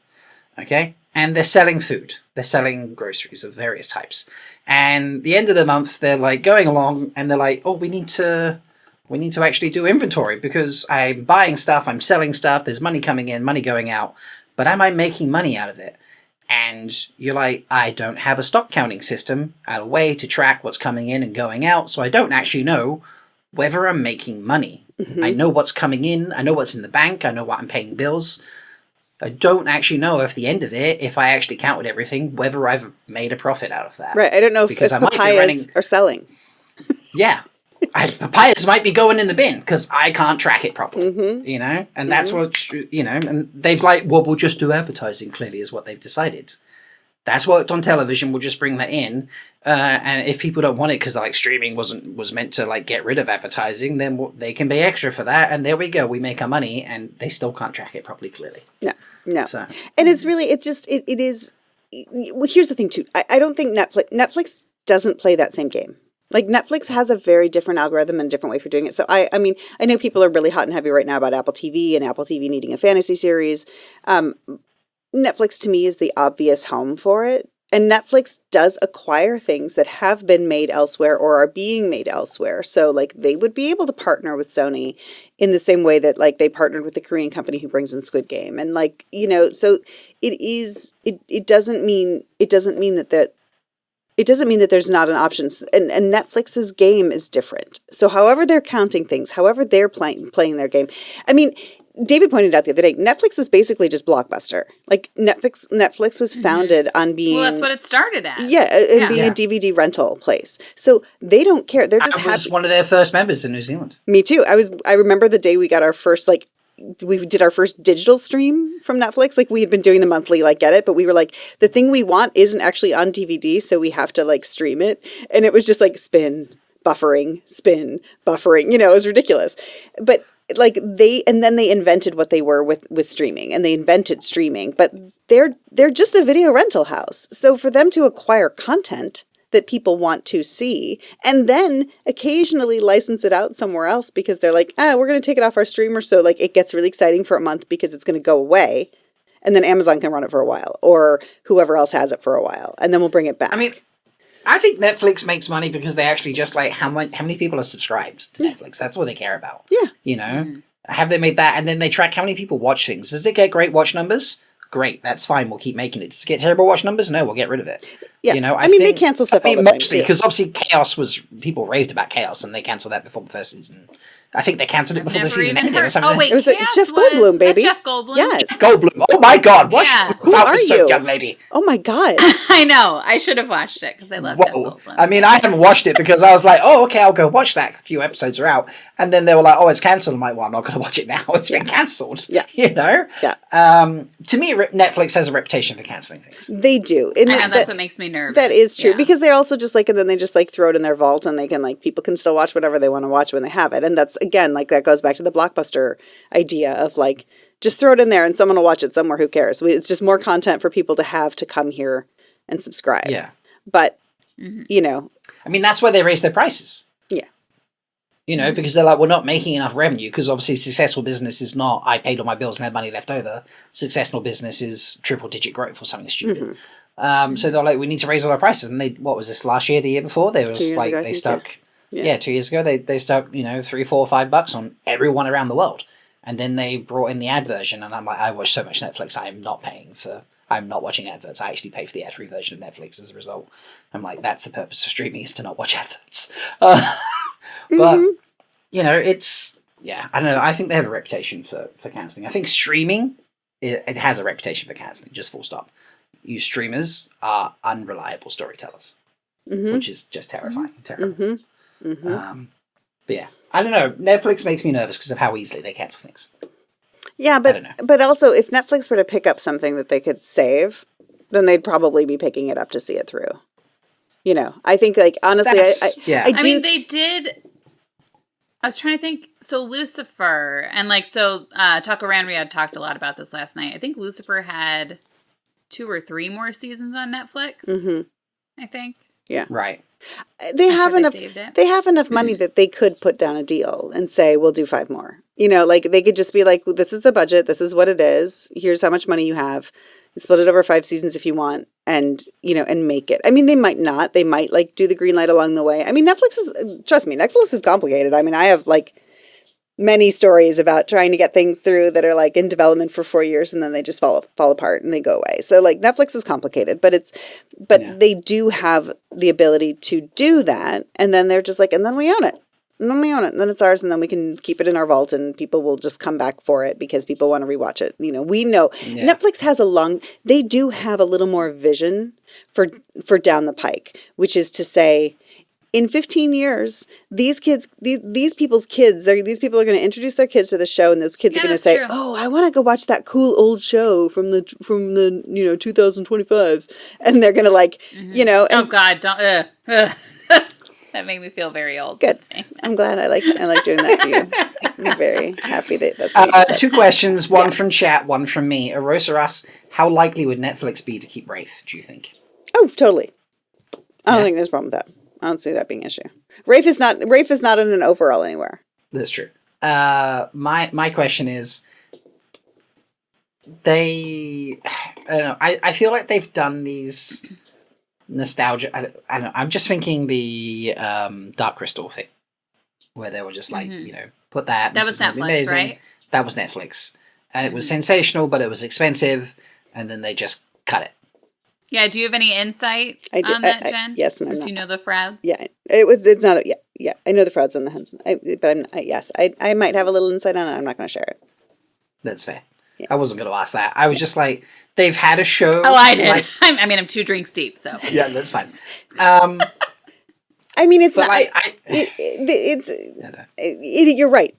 Okay? And they're selling food. They're selling groceries of various types. And the end of the month, they're like going along and they're like, oh, we need to actually do inventory because I'm buying stuff, I'm selling stuff, there's money coming in, money going out, but am I making money out of it? And you're like, I don't have a stock counting system, a way to track what's coming in and going out, so I don't actually know whether I'm making money. Mm-hmm. I know what's coming in, I know what's in the bank, I know what I'm paying bills. I don't actually know at the end of it, if I actually counted everything, whether I've made a profit out of that. Right, I don't know if papayas are selling. Yeah. Papayas might be going in the bin because I can't track it properly, you know? And that's what, you know, and they've like, well, we'll just do advertising, clearly, is what they've decided. That's worked on television, we'll just bring that in. And if people don't want it because like streaming was meant to like get rid of advertising, then they can pay extra for that. And there we go, we make our money and they still can't track it properly, clearly. No. So. And it's really, it is, well, here's the thing too. I don't think Netflix doesn't play that same game. Like Netflix has a very different algorithm and a different way for doing it. So I mean, I know people are really hot and heavy right now about Apple TV and Apple TV needing a fantasy series. Netflix to me is the obvious home for it. And Netflix does acquire things that have been made elsewhere or are being made elsewhere. So like they would be able to partner with Sony in the same way that like they partnered with the Korean company who brings in Squid Game. And like, you know, so it doesn't mean that it doesn't mean that there's not an option. And Netflix's game is different. So however they're counting things, however they're playing their game. I mean, David pointed out the other day, Netflix is basically just Blockbuster. Like Netflix was founded on being... Well, that's what it started as. Yeah, being a DVD rental place. So they don't care. They're just happy. I was one of their first members in New Zealand. Me too. I remember the day we got our first, like, we did our first digital stream from Netflix. Like we had been doing the monthly, like get it, but we were like, the thing we want isn't actually on DVD, so we have to like stream it. And it was just like spin, buffering. You know, it was ridiculous. But like then they invented what they were with streaming, and they invented streaming. But they're just a video rental house. So for them to acquire content that people want to see, and then occasionally license it out somewhere else because they're like, we're going to take it off our streamer, so like it gets really exciting for a month because it's going to go away, and then Amazon can run it for a while, or whoever else has it for a while, and then we'll bring it back. I mean, I think Netflix makes money because they actually just like how many people are subscribed to Netflix. That's what they care about. Yeah. You know, have they made that, and then they track how many people watch things. Does it get great watch numbers? Great, that's fine. We'll keep making it. Does it get terrible watch numbers? No, we'll get rid of it. Yeah, you know, I mean, they cancel stuff all the time mostly because obviously Chaos people raved about Chaos, and they cancelled that before the first season. I think they cancelled it before the season ended or something. Oh wait, it was Jeff Goldblum, baby. Jeff Goldblum. Yes, Jeff Goldblum. Oh my God, what? Yeah. Who are you, young lady? Oh my God. I know. I should have watched it because I love Jeff Goldblum. I mean, I haven't watched it because I was like, oh, okay, I'll go watch that. A few episodes are out, and then they were like, oh, it's cancelled. I'm like, well, I'm not going to watch it now. It's been cancelled. Yeah, you know. Yeah. To me, Netflix has a reputation for cancelling things. They do, and that's what makes me nervous. That is true because they're also just like, and then they just like throw it in their vault, and they can like people can still watch whatever they want to watch when they have it, and that's again like that goes back to the Blockbuster idea of like just throw it in there and someone will watch it somewhere. Who cares? It's just more content for people to have to come here and subscribe. Yeah, but you know, I mean, that's why they raise their prices. Yeah. You know, because they're like, we're not making enough revenue because obviously successful business is not, I paid all my bills and had money left over. Successful business is triple digit growth or something stupid. So they're like, we need to raise all our prices. And they, what was this last year, the year before? They was like, they stuck, 2 years ago, they stuck, you know, $3, $4, $5 on everyone around the world. And then they brought in the ad version. And I'm like, I watch so much Netflix. I'm not watching adverts. I actually pay for the ad-free version of Netflix as a result. I'm like, that's the purpose of streaming, is to not watch adverts. But, you know, it's, I don't know. I think they have a reputation for cancelling. I think streaming, it has a reputation for cancelling, just full stop. You streamers are unreliable storytellers, which is just terrifying. Terrible. But yeah, I don't know. Netflix makes me nervous because of how easily they cancel things. Yeah, but also if Netflix were to pick up something that they could save, then they'd probably be picking it up to see it through. You know, I think like honestly, I mean, they did. I was trying to think. So Lucifer and like Taco Riyadh talked a lot about this last night. I think Lucifer had 2 or 3 more seasons on Netflix. I think. Yeah. Right. They I'm have sure enough. saved it. They have enough money that they could put down a deal and say, "We'll do 5 more." You know, like they could just be like, "This is the budget. This is what it is. Here's how much money you have. Split it over 5 seasons if you want, and and make it." I mean, they might not. They might like do the green light along the way. I mean, trust me, Netflix is complicated. I mean, I have like many stories about trying to get things through that are like in development for 4 years and then they just fall apart and they go away. So like Netflix is complicated, but they do have the ability to do that, and then they're just like, and then we own it. And then we own it, and then it's ours, and then we can keep it in our vault, and people will just come back for it because people want to rewatch it. We know Netflix has they do have a little more vision for down the pike, which is to say, in 15 years, these people's kids, these people are going to introduce their kids to the show, and those kids are going to say, "Oh, I want to go watch that cool old show from the 2025s," and they're going to like, And, oh God, don't. That made me feel very old. Good. I'm glad I like doing that to you. I'm very happy that's what you said. 2 questions, one from chat, one from me. Erosa asks, how likely would Netflix be to keep Wraith, do you think? Oh, totally. I don't think there's a problem with that. I don't see that being an issue. Rafe is not in an overall anywhere. That's true. My question is, I don't know. I feel like they've done these nostalgia. I don't know. I'm just thinking the Dark Crystal thing, where they were just like, put that. That was Netflix, amazing. right? That was Netflix, and it was sensational, but it was expensive, and then they just cut it. Yeah, do you have any insight on that, Jen? Yes, since you know the frauds. Yeah, it's not. Yeah. I know the frauds on the Henson, but I might have a little insight on it. I'm not going to share it. That's fair. Yeah. I wasn't going to ask that. I was just like, they've had a show. Oh, I did. I'm 2 drinks deep, so yeah, that's fine. I mean, it's not. You're right,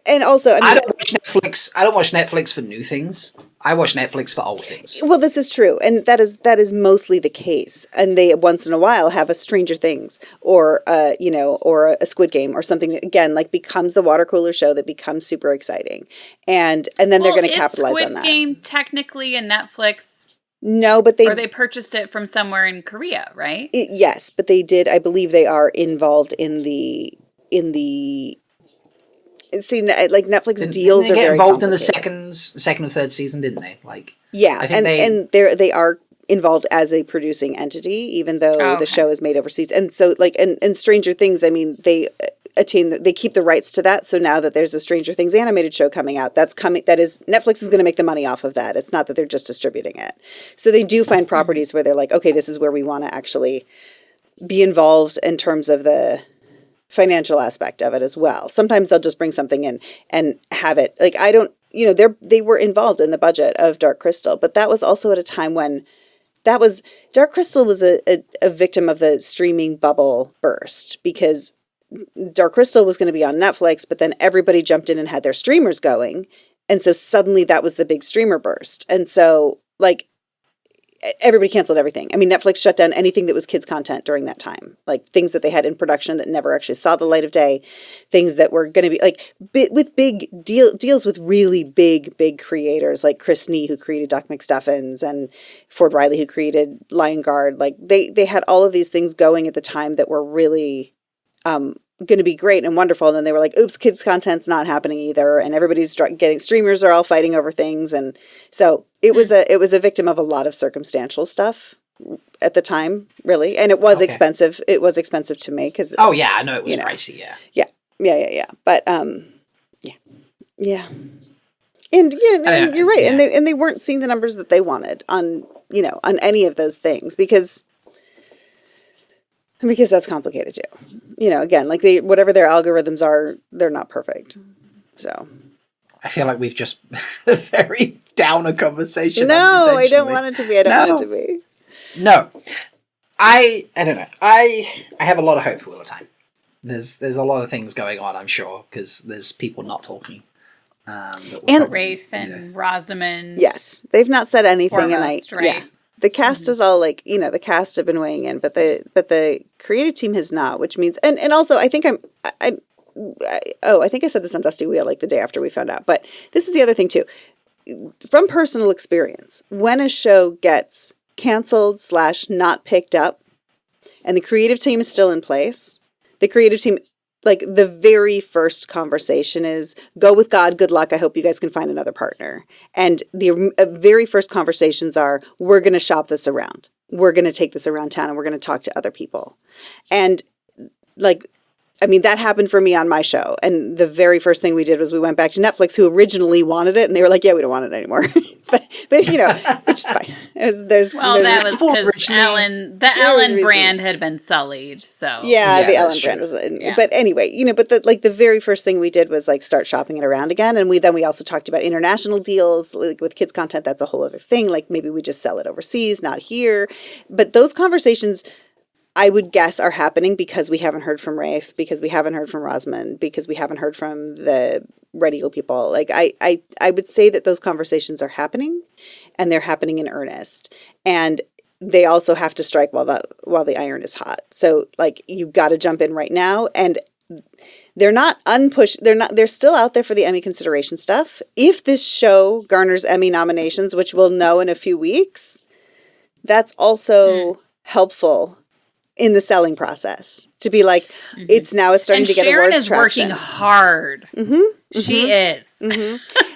and also, I don't watch Netflix. I don't watch Netflix for new things. I watch Netflix for old things. Well, this is true, and that is mostly the case. And they once in a while have a Stranger Things or or a Squid Game or something that, again, like becomes the water cooler show that becomes super exciting, and then they're going to capitalize on that. Squid Game technically a Netflix? No, but they purchased it from somewhere in Korea, right? Yes, but they did. I believe they are involved in the. See, like Netflix deals are very involved in the second or third season, didn't they? Like, yeah, and they are involved as a producing entity, even though the show is made overseas. And so, like, and Stranger Things, I mean, they keep the rights to that. So now that there's a Stranger Things animated show coming out, Netflix is going to make the money off of that. It's not that they're just distributing it. So they do find properties where they're like, okay, this is where we want to actually be involved in terms of the financial aspect of it as well. Sometimes they'll just bring something in and have it. Like, I don't, they were involved in the budget of Dark Crystal, but that was also at a time when Dark Crystal was a victim of the streaming bubble burst, because Dark Crystal was going to be on Netflix, but then everybody jumped in and had their streamers going. And so suddenly that was the big streamer burst. And so, like, everybody canceled everything. I mean, Netflix shut down anything that was kids content during that time, like things that they had in production that never actually saw the light of day, things that were going to be like with big deals with really big creators like Chris Nee, who created Doc McStuffins, and Ford Riley, who created Lion Guard. Like they had all of these things going at the time that were really going to be great and wonderful. And then they were like, oops, kids content's not happening either. And everybody's getting, streamers are all fighting over things. And so it was a victim of a lot of circumstantial stuff at the time, really. And it was expensive. It was expensive to make. Oh yeah, I know it was pricey. Yeah. But, yeah. And you're right. Yeah. And they weren't seeing the numbers that they wanted on any of those things because that's complicated too. Again, like whatever their algorithms are, they're not perfect. So I feel like we've just a very downer conversation. No, I don't want it to be. I don't want it to be. No. I don't know. I have a lot of hope for Wheel of Time. There's a lot of things going on, I'm sure, because there's people not talking. And Rafe and Rosamund. Yes. They've not said anything foremost, right? Yeah. The cast is all like, the cast have been weighing in, but the creative team has not, which means, and also I think I think I said this on Dusty Wheel like the day after we found out, but this is the other thing too. From personal experience, when a show gets canceled / not picked up, and the creative team is still in place, the creative team, like the very first conversation is go with God, good luck. I hope you guys can find another partner. And the very first conversations are, we're going to shop this around. We're going to take this around town and we're going to talk to other people. And like, I mean, that happened for me on my show. And the very first thing we did was we went back to Netflix, who originally wanted it. And they were like, yeah, we don't want it anymore. but you know, which is fine. That was because the Ellen brand had been sullied. So yeah, the Ellen brand was. Yeah. But anyway, you know, but the very first thing we did was like start shopping it around again. And we also talked about international deals, like with kids content. That's a whole other thing. Like maybe we just sell it overseas, not here. But those conversations, I would guess, are happening because we haven't heard from Rafe, because we haven't heard from Rosman, because we haven't heard from the Red Eagle people. Like I would say that those conversations are happening, and they're happening in earnest. And they also have to strike while the iron is hot. So like you've got to jump in right now. And they're not unpushed. They're still out there for the Emmy consideration stuff. If this show garners Emmy nominations, which we'll know in a few weeks, that's also helpful in the selling process to be like, it's starting to get awards traction. Sharon is working hard. She is.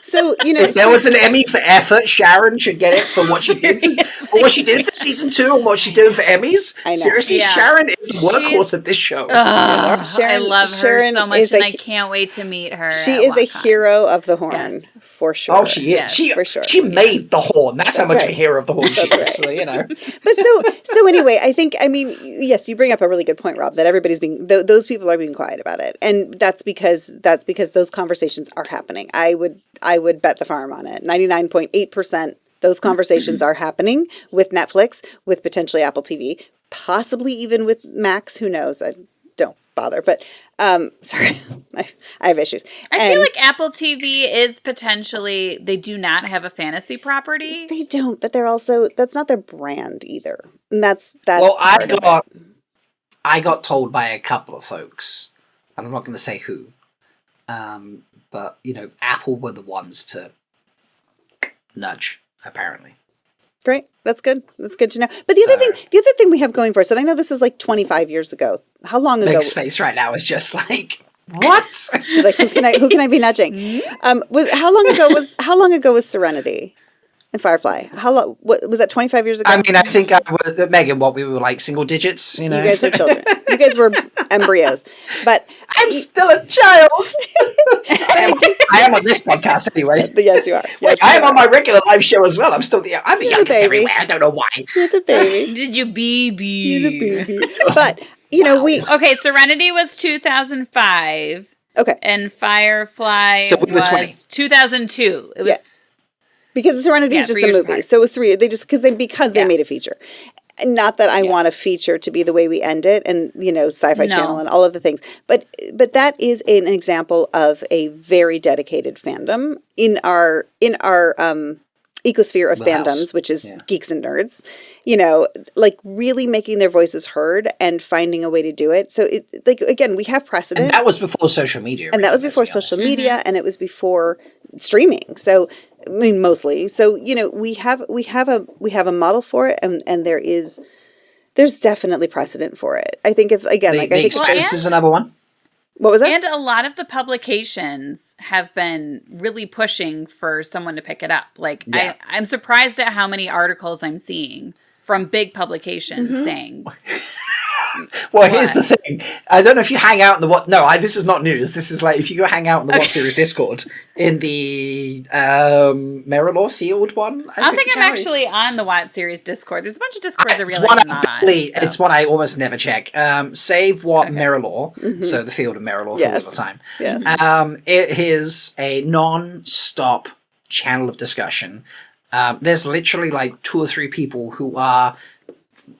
So, you know, if there was an Emmy for effort, Sharon should get it for what she did, for what she did for season 2 and what she's doing for Emmys. I know. Seriously, Sharon is the workhorse of this show. I love her so much, and I can't wait to meet her. She is a hero of the horn, for sure. Oh, she is. She made the horn. That's how much of a hero of the horn she is. So, you know. But so anyway, I mean, yes, you bring up a really good point, Rob, that everybody's being, those people are being quiet about it, and that's because those conversations are happening. I would bet the farm on it. 99.8%, those conversations are happening with Netflix, with potentially Apple TV, possibly even with Max. Who knows? I don't bother. But sorry, I have issues. I feel like Apple TV is potentially, they do not have a fantasy property. They don't, but they're also, that's not their brand either. And that's well, I got told by a couple of folks, and I'm not going to say who, but, you know, Apple were the ones to nudge, apparently. Great. That's good. That's good to know. But the other thing we have going for us, and I know this is like 25 years ago. How long ago? Meg's face right now is just like, what? She's like, who can I be nudging? How long ago was Serenity and Firefly? What was that, 25 years ago? I mean, I think I was, Megan, we were like single digits, you know? You guys were children. You guys were embryos. But I'm still a child. I am on this podcast anyway. Yes, you are. Yes, I am on my regular live show as well. I'm the youngest everywhere. I don't know why. You're the baby. Did you baby? You're the baby. But, you know, Okay, Serenity was 2005. Okay. And Firefly was 2002. It was... Because Serenity is just the movie. So it was 3 years. They made a feature. Not that I want a feature to be the way we end it, and you know, Sci-Fi Channel and all of the things, but that is an example of a very dedicated fandom in our ecosphere of fandoms, which is geeks and nerds. You know, like really making their voices heard and finding a way to do it. So again, we have precedent. And that was before social media. And that was before social media, and it was before streaming. So I mean, mostly. So, you know, we have a model for it, and there's definitely precedent for it. I think The Expanse is another one. What was that? And a lot of the publications have been really pushing for someone to pick it up. Like, I'm surprised at how many articles I'm seeing from big publications saying... Well, here's the thing. I don't know if you hang out in the this is not news. This is like if you go hang out in the What Series Discord in the Merrilor Field one. I think I'm actually on the What Series Discord. There's a bunch of Discords I realize I'm not on. It's one I almost never check. Save What Merrilor, so the Field of Merrilor for all the time. Yes. It is a non-stop channel of discussion. There's literally like 2 or 3 people who are...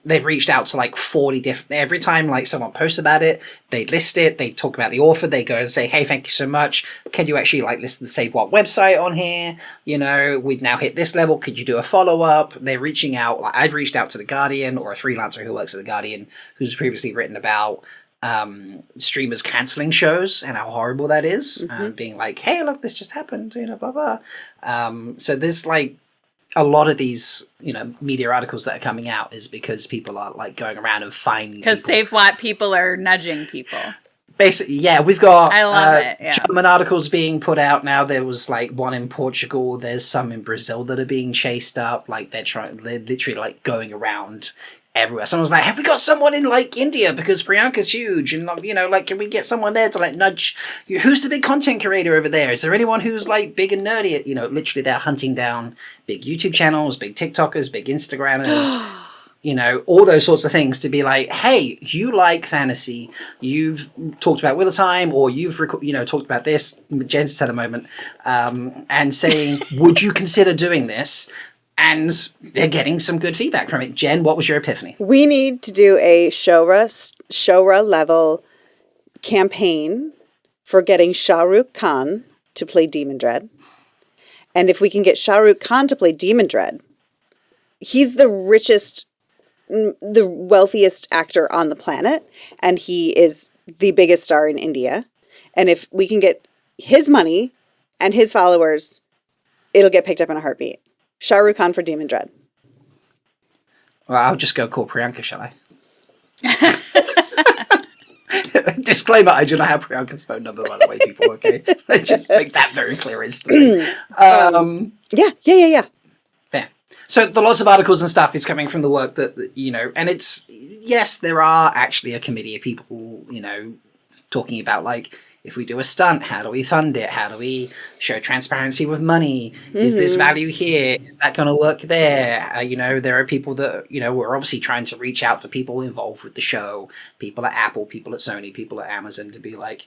They've reached out to like 40 different... Every time like someone posts about it, they list it, they talk about the author, they go and say, hey, thank you so much. Can you actually like list the Save What website on here? You know, we've now hit this level. Could you do a follow-up? They're reaching out. Like, I've reached out to The Guardian, or a freelancer who works at The Guardian, who's previously written about streamers cancelling shows and how horrible that is. Being like, hey, look, this just happened, you know, blah, blah. So there's like... a lot of these, media articles that are coming out is because people are like going around and finding Because Save Watt people are nudging people. Basically, yeah, we've got I love it. Yeah. German articles being put out now. There was like one in Portugal. There's some in Brazil that are being chased up. Like they're literally like going around everywhere. Someone's like, "Have we got someone in like India because Priyanka's huge?" And like, can we get someone there to like nudge? Who's the big content creator over there? Is there anyone who's like big and nerdy? Literally they're hunting down big YouTube channels, big TikTokers, big Instagrammers. All those sorts of things to be like, hey, you like fantasy, you've talked about Wheel of Time, or you've talked about this, Jen said a moment, and saying, would you consider doing this? And they're getting some good feedback from it. Jen, what was your epiphany? We need to do a Showra level campaign for getting Shah Rukh Khan to play Demon Dread. And if we can get Shah Rukh Khan to play Demon Dread, he's the wealthiest actor on the planet, and he is the biggest star in India. And if we can get his money and his followers, it'll get picked up in a heartbeat. Shah Rukh Khan for Demon Dread. Well, I'll just go call Priyanka, shall I? Disclaimer, I do not have Priyanka's phone number, by the way, people, okay? Let's just make that very clear instantly. Yeah. Yeah. So the lots of articles and stuff is coming from the work that, and it's, yes, there are actually a committee of people, talking about like, if we do a stunt, how do we fund it? How do we show transparency with money? Is this value here? Is that going to work there? There are people that, we're obviously trying to reach out to people involved with the show, people at Apple, people at Sony, people at Amazon to be like,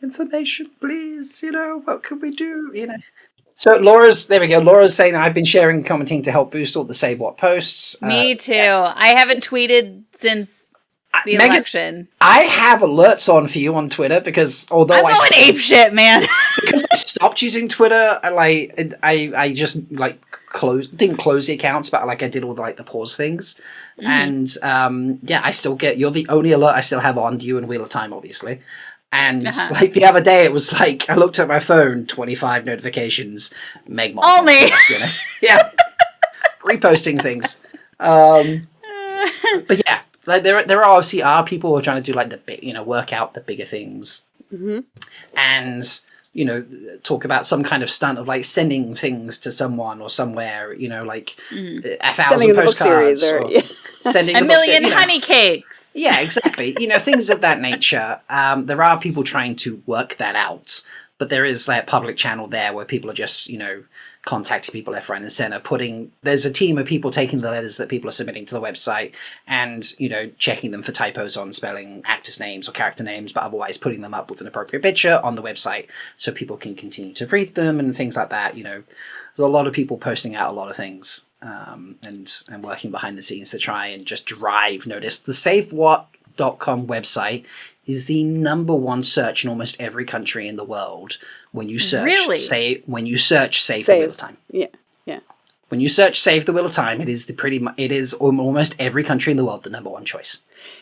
information, please, what can we do? So there we go. Laura's saying I've been sharing and commenting to help boost all the Save What posts. Me too. I haven't tweeted since the election. I have alerts on for you on Twitter because although I'm going ape shit, man. Because I stopped using Twitter, I just like didn't close the accounts, but like I did all the pause things. And I still get, you're the only alert I still have on, you and Wheel of Time, obviously. And like the other day, it was like I looked at my phone, 25 notifications, Meg Moss. Only, yeah, reposting things. But yeah, like there are obviously people who are trying to do like the big, work out the bigger things, and talk about some kind of stunt of like sending things to someone or somewhere, like 1,000 postcards or sending a million honey cakes. Yeah, exactly. Things of that nature. There are people trying to work that out, but there is like a public channel there where people are just, contacting people left, right, and center. There's a team of people taking the letters that people are submitting to the website and, checking them for typos on spelling actors' names or character names, but otherwise putting them up with an appropriate picture on the website so people can continue to read them and things like that. There's a lot of people posting out a lot of things. And working behind the scenes to try and just drive notice. The SaveWhat.com website is the number one search in almost every country in the world when you search Save the Wheel of Time. Yeah. When you search Save the Wheel of Time, it is almost every country in the world the number one choice.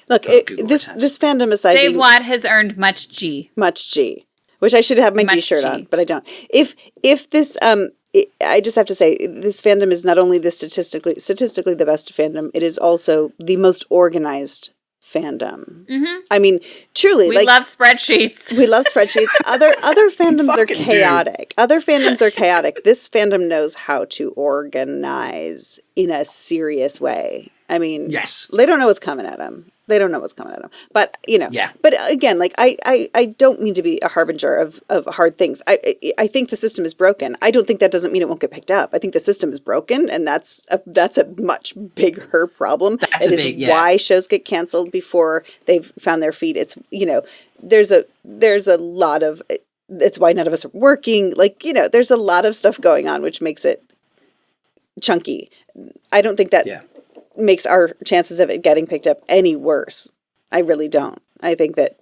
Look, this fandom aside, Save What has earned much G, which I should have my G-shirt on, but I don't. If this I just have to say, this fandom is not only the statistically the best fandom, it is also the most organized fandom. I mean, truly, we love spreadsheets. We love spreadsheets. Other fandoms are chaotic. Other fandoms are chaotic. This fandom knows how to organize in a serious way. I mean, yes, they don't know what's coming at them. But, but again, like, I don't mean to be a harbinger of hard things. I think the system is broken. I don't think that doesn't mean it won't get picked up. I think the system is broken, and that's a much bigger problem. It is why shows get canceled before they've found their feet. It's, there's a lot of, it's why none of us are working. Like, there's a lot of stuff going on, which makes it chunky. I don't think that makes our chances of it getting picked up any worse. I really don't. I think that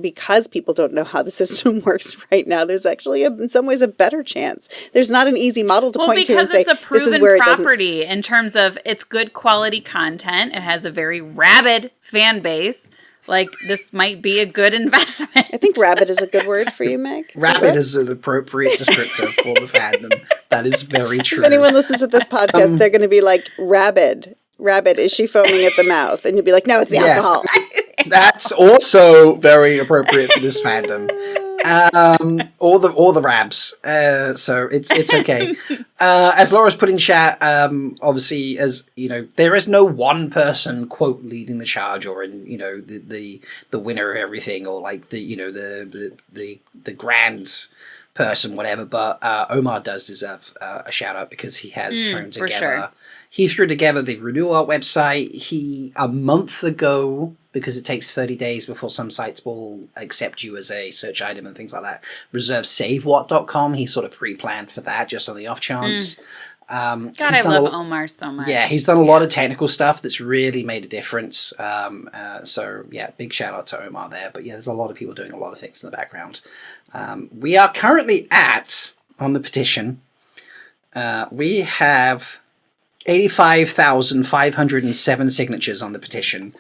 because people don't know how the system works right now, there's actually in some ways a better chance. There's not an easy model to point to and say, because it's a proven property in terms of it's good quality content. It has a very rabid fan base. Like, this might be a good investment. I think rabid is a good word for you, Meg. Rabid is an appropriate descriptor for the fandom. That is very true. If anyone listens to this podcast, they're going to be like, Rabid, is she foaming at the mouth? And you'll be like, no, it's the alcohol. That's also very appropriate for this fandom. All the rabs. So it's okay. As Laura's put in chat, obviously, as you know, there is no one person quote leading the charge, or the winner of everything, or like the grand person, whatever. But Omar does deserve a shout out because he has thrown together. Sure. He threw together the Renew Art website. He, a month ago, because it takes 30 days before some sites will accept you as a search item and things like that, reserved SaveWhat.com. He sort of pre-planned for that just on the off chance. God, I love Omar so much. Yeah, he's done a lot of technical stuff that's really made a difference. So, yeah, big shout out to Omar there. But, yeah, there's a lot of people doing a lot of things in the background. We are currently on the petition, we have 85,507 signatures on the petition.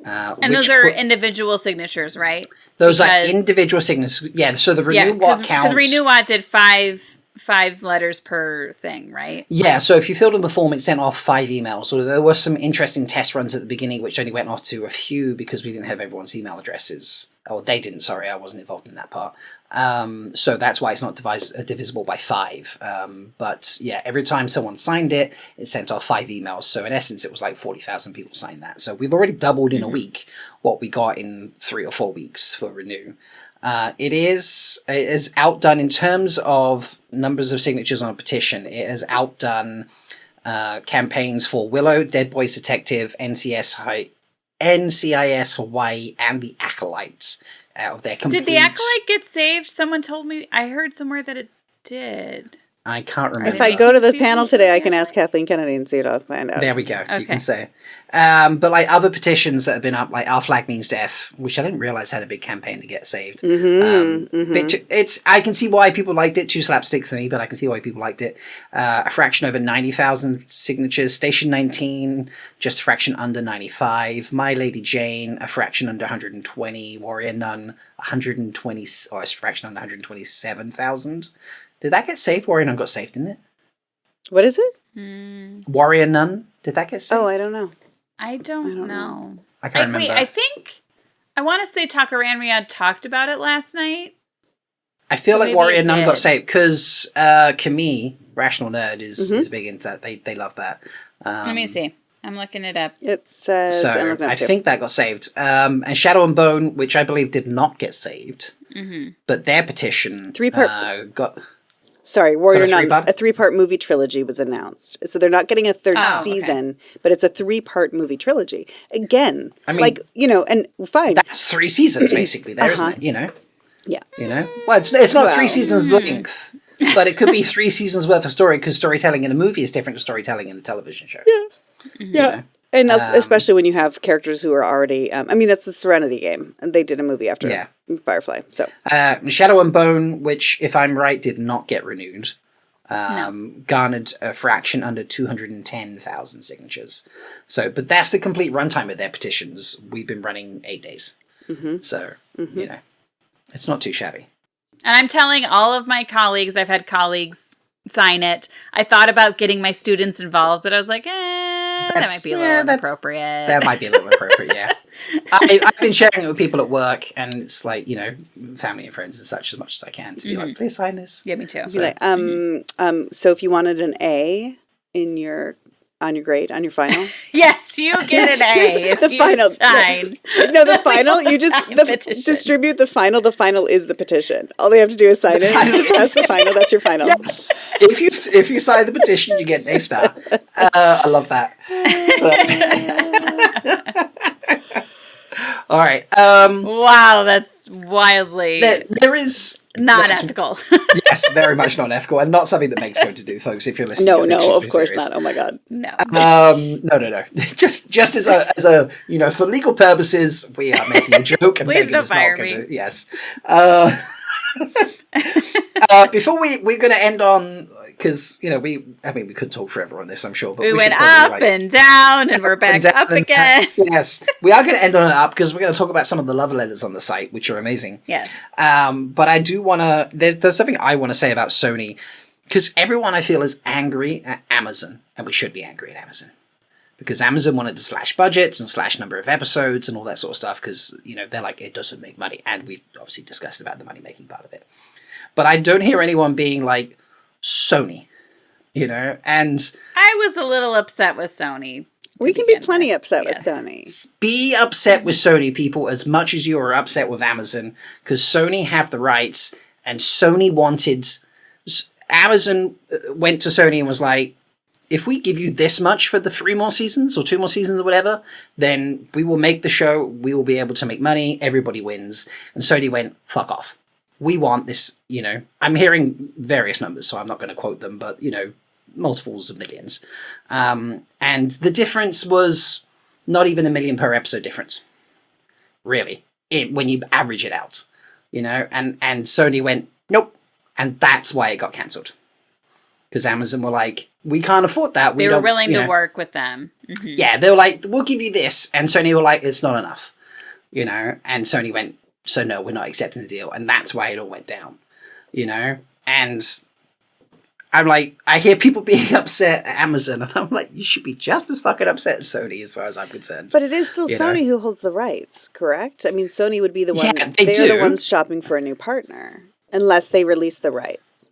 And those are individual signatures, right? Those are individual signatures. Yeah, so the Renew What count... Because Renew What did five letters per thing, right? Yeah, so if you filled in the form, it sent off 5 emails. So there were some interesting test runs at the beginning, which only went off to a few because we didn't have everyone's email addresses. Oh, they didn't, sorry, I wasn't involved in that part. So that's why it's not divisible by 5. But yeah, every time someone signed it, it sent off 5 emails. So in essence, it was like 40,000 people signed that. So we've already doubled in a week what we got in 3 or 4 weeks for Renew. It is outdone in terms of numbers of signatures on a petition. It has outdone campaigns for Willow, Dead Boys Detective, NCIS Hawaii, and the Acolytes. Out of their complete... Did the Acolyte get saved? Someone told me. I heard somewhere that it did. I can't remember. If I go to the panel today, I can ask Kathleen Kennedy and see what I'll find out. There we go. Okay. You can say. But like other petitions that have been up, like Our Flag Means Death, which I didn't realize had a big campaign to get saved. I can see why people liked it. Too slapstick for me, but I can see why people liked it. A fraction over 90,000 signatures. Station 19, just a fraction under 95. My Lady Jane, a fraction under 120. Warrior Nun, 120, or a fraction under 127,000. Did that get saved? Warrior Nun got saved, didn't it? What is it? Warrior Nun. Did that get saved? Oh, I don't know. I don't know. I can't remember. Wait, I want to say Takaran Riyadh talked about it last night. I feel like Warrior Nun got saved because Camille, Rational Nerd, is big into that. They love that. Let me see. I'm looking it up. It says... So I think that got saved. And Shadow and Bone, which I believe did not get saved, but their petition got... Sorry, Warrior Nun. A 3-part movie trilogy was announced. So they're not getting a 3rd season, but it's a 3-part movie trilogy. Again, I mean, and fine. That's 3 seasons, basically, there, isn't it? Yeah. Well, it's not 3 seasons length, but it could be 3 seasons worth of story, because storytelling in a movie is different to storytelling in a television show. Yeah. Yeah. And that's especially when you have characters who are already... that's the Serenity game. And they did a movie after Firefly. So Shadow and Bone, which, if I'm right, did not get renewed, garnered a fraction under 210,000 signatures. So, but that's the complete runtime of their petitions. We've been running 8 days. So, it's not too shabby. And I'm telling all of my colleagues, I've had colleagues sign it. I thought about getting my students involved, but I was like, that might be a little inappropriate. That might be a little inappropriate, yeah. I've been sharing it with people at work, and it's like, family and friends and such as much as I can to be like, please sign this. Yeah, me too. So, so if you wanted an A on your grade, on your final. Yes, you get an A if you final sign. No, the final, you just distribute the final. The final is the petition. All they have to do is sign it. That's the final. That's your final. Yes. If you sign the petition, you get an A-star. I love that. All right. Wow, that's wildly... There is... not ethical. Yes, very much not ethical, and not something that Meg's going to do, folks, if you're listening. No, of course not. Oh my God. No. No. Just as a for legal purposes, we are making a joke. And please don't fire me. Yes. Before we're going to end on... Because, we could talk forever on this, I'm sure. But we went up and down, and we're back up again. Yes. We are going to end on an up, because we're going to talk about some of the love letters on the site, which are amazing. Yes. But I do want to... There's something I want to say about Sony. because everyone I feel is angry at Amazon, and we should be angry at Amazon. Because Amazon wanted to slash budgets and slash number of episodes and all that sort of stuff because, you know, they're like, it doesn't make money. And we've obviously discussed about the money-making part of it. But I don't hear anyone being like, Sony, you know, and... I was a little upset with Sony. We can be plenty upset with Sony. Be upset with Sony, people, as much as you are upset with Amazon, because Sony have the rights, and Sony wanted... Amazon went to Sony and was like, if we give you this much for the 3 more seasons or 2 more seasons or whatever, then we will make the show, we will be able to make money, everybody wins. And Sony went, fuck off. We want this, you know, I'm hearing various numbers, so I'm not going to quote them, but, you know, multiples of millions. And the difference was not even $1 million per episode difference, really, when you average it out, you know, and Sony went, nope. And that's why it got cancelled. Because Amazon were like, we can't afford that. They were willing to work with them. Mm-hmm. Yeah, they were like, we'll give you this. And Sony were like, it's not enough. You know, and Sony went, so no, we're not accepting the deal. And that's why it all went down. You know? And I'm like, I hear people being upset at Amazon. And I'm like, you should be just as fucking upset as Sony as far as I'm concerned. But it is still Sony who holds the rights, correct? I mean, Sony would be the one. Yeah, they're the ones shopping for a new partner. Unless they release the rights.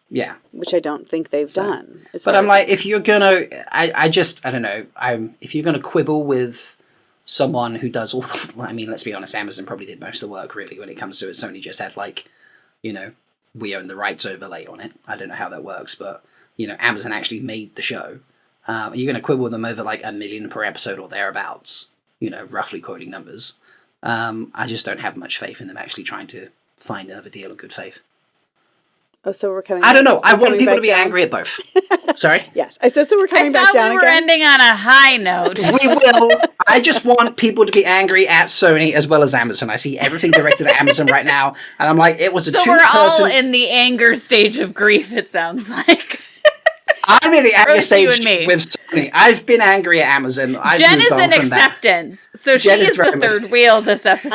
Yeah. Which I don't think they've done. But I'm like, if you're going to... I don't know. If you're going to quibble with someone who does all the... I mean, let's be honest, Amazon probably did most of the work, really, when it comes to it. Sony just had, like, you know, we own the rights overlay on it. I don't know how that works, but, you know, Amazon actually made the show. Are you going to quibble with them over, like, $1 million per episode or thereabouts? You know, roughly quoting numbers. I just don't have much faith in them actually trying to find another deal in good faith. Oh, so we're coming. I don't know. I want people to be angry at both. Sorry? Yes. So we're coming back down again. I thought we were ending on a high note. We will. I just want people to be angry at Sony as well as Amazon. I see everything directed at Amazon right now, and I'm like, it was a two-person... So we're all in the anger stage of grief, it sounds like. I'm in the anger stage with Sony. I've been angry at Amazon. Jen is in acceptance. So she is the third wheel this episode.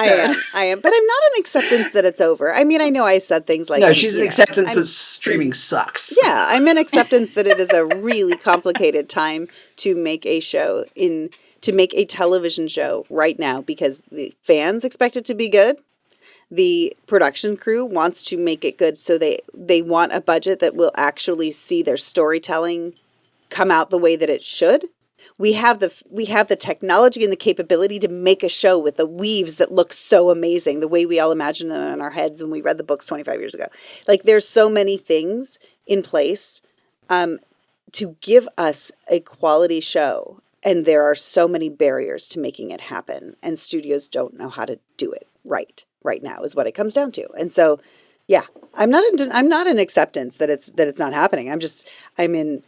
I am. But I'm not in acceptance that it's over. I mean, I know I said things like... No, she's in acceptance that streaming sucks. Yeah, I'm in acceptance that it is a really complicated time to make a show, to make a television show right now, because the fans expect it to be good. The production crew wants to make it good, so they want a budget that will actually see their storytelling come out the way that it should. We have the technology and the capability to make a show with the weaves that look so amazing, the way we all imagined them in our heads when we read the books 25 years ago. Like, there's so many things in place to give us a quality show, and there are so many barriers to making it happen, and studios don't know how to do it right now is what it comes down to. And so, yeah, I'm not in acceptance that it's not happening. I'm in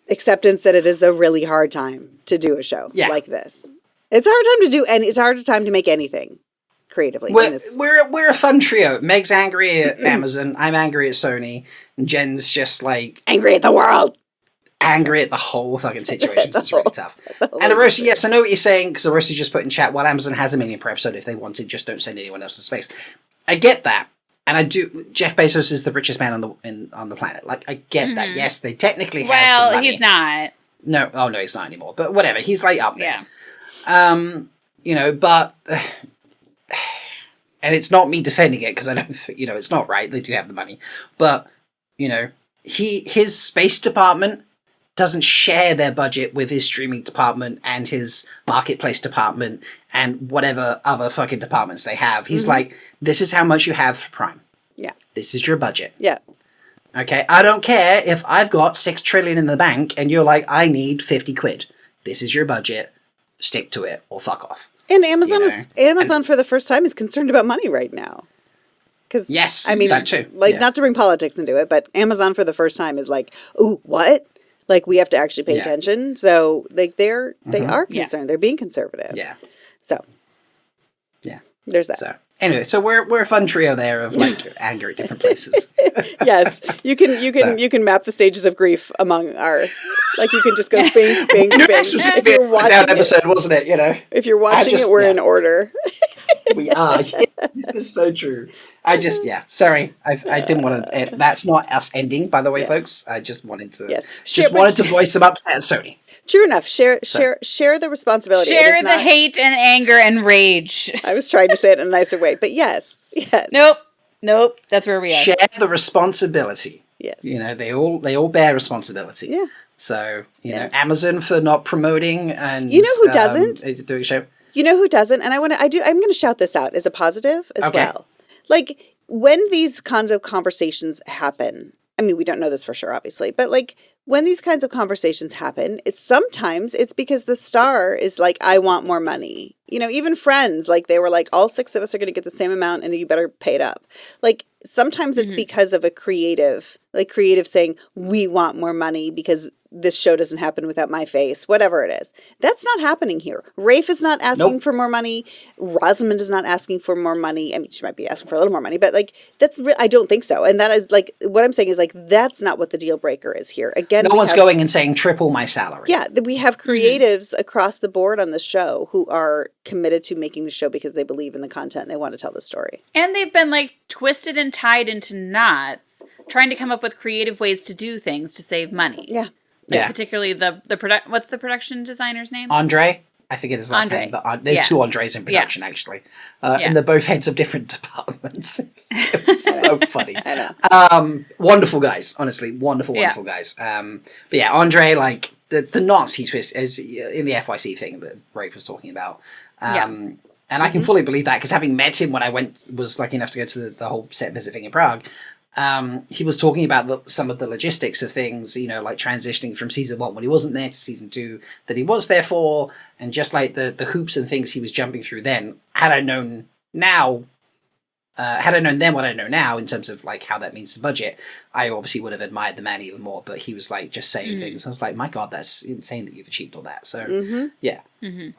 acceptance that it is a really hard time to do a show like this. It's a hard time to do, and it's a hard time to make anything creatively. We're a fun trio. Meg's angry at Amazon. I'm angry at Sony. And Jen's just like angry at the world. Angry at the whole fucking situation. It's really tough. And Arosa, yes, I know what you're saying, because Arosa just put in chat, well, Amazon has $1 million per episode. If they wanted, just don't send anyone else to space. I get that. And I do. Jeff Bezos is the richest man on the planet. Like, I get that. Yes, they technically have the money. He's not. No, no, he's not anymore. But whatever, he's like up there. Yeah. You know, but and it's not me defending it, because I don't think, you know, it's not right. They do have the money, but you know, his space department doesn't share their budget with his streaming department and his marketplace department and whatever other fucking departments they have. He's like, this is how much you have for Prime. Yeah. This is your budget. Yeah. Okay. I don't care if I've got 6 trillion in the bank and you're like, I need 50 quid. This is your budget. Stick to it or fuck off. And Amazon for the first time is concerned about money right now. Yes, I mean, that too. Like, not to bring politics into it, but Amazon for the first time is like, ooh, what? Like, we have to actually pay attention. So, like, they are concerned. Yeah. They're being conservative. Yeah. So. Yeah. There's that. So, anyway, so we're a fun trio there of, like, anger at different places. Yes. You can map the stages of grief among our, like, you can just go bing, bing, bing. This was a bit down episode, wasn't it? You know? If you're watching it, we're in order. We are. Yeah, this is so true. Sorry. I didn't want to. That's not us ending, by the way, Yes. folks. I just wanted to. Yes. Just wanted to voice some upset at Sony. True enough. Share the responsibility. Share the hate and anger and rage. I was trying to say it in a nicer way, but yes. Nope. That's where we are. Share the responsibility. Yes. You know, they all bear responsibility. Yeah. So, you know, Amazon for not promoting and you know who doesn't? doing a show. You know who doesn't? And I'm going to shout this out as a positive as well. Like when these kinds of conversations happen, I mean, we don't know this for sure, obviously, but like when these kinds of conversations happen, sometimes it's because the star is like, I want more money. You know, even Friends, like they were like, all 6 of us are going to get the same amount and you better pay it up. Like sometimes it's because of a creative saying, we want more money because this show doesn't happen without my face, whatever it is. That's not happening here. Rafe is not asking for more money. Rosamund is not asking for more money. I mean, she might be asking for a little more money, but like I don't think so. And that is like, what I'm saying is like, that's not what the deal breaker is here. Again, no one's going and saying triple my salary. Yeah, we have creatives across the board on the show who are committed to making the show because they believe in the content and they want to tell the story. And they've been like twisted and tied into knots, trying to come up with creative ways to do things to save money. Yeah. Like particularly what's the production designer's name? Andre. I forget his last name, but there's 2 Andres in production, actually. And they're both heads of different departments. It was so funny. I know. Wonderful guys, honestly. Wonderful guys. But yeah, Andre, like, the knots he twists is in the FYC thing that Rafe was talking about. And I can fully believe that, because having met him when I was lucky enough to go to the whole set visit thing in Prague, he was talking about some of the logistics of things, you know, like transitioning from season 1 when he wasn't there to season 2 that he was there for, and just like the hoops and things he was jumping through then. Had I known then what I know now in terms of like how that means the budget, I obviously would have admired the man even more. But he was like just saying things. I was like, my God, that's insane that you've achieved all that. So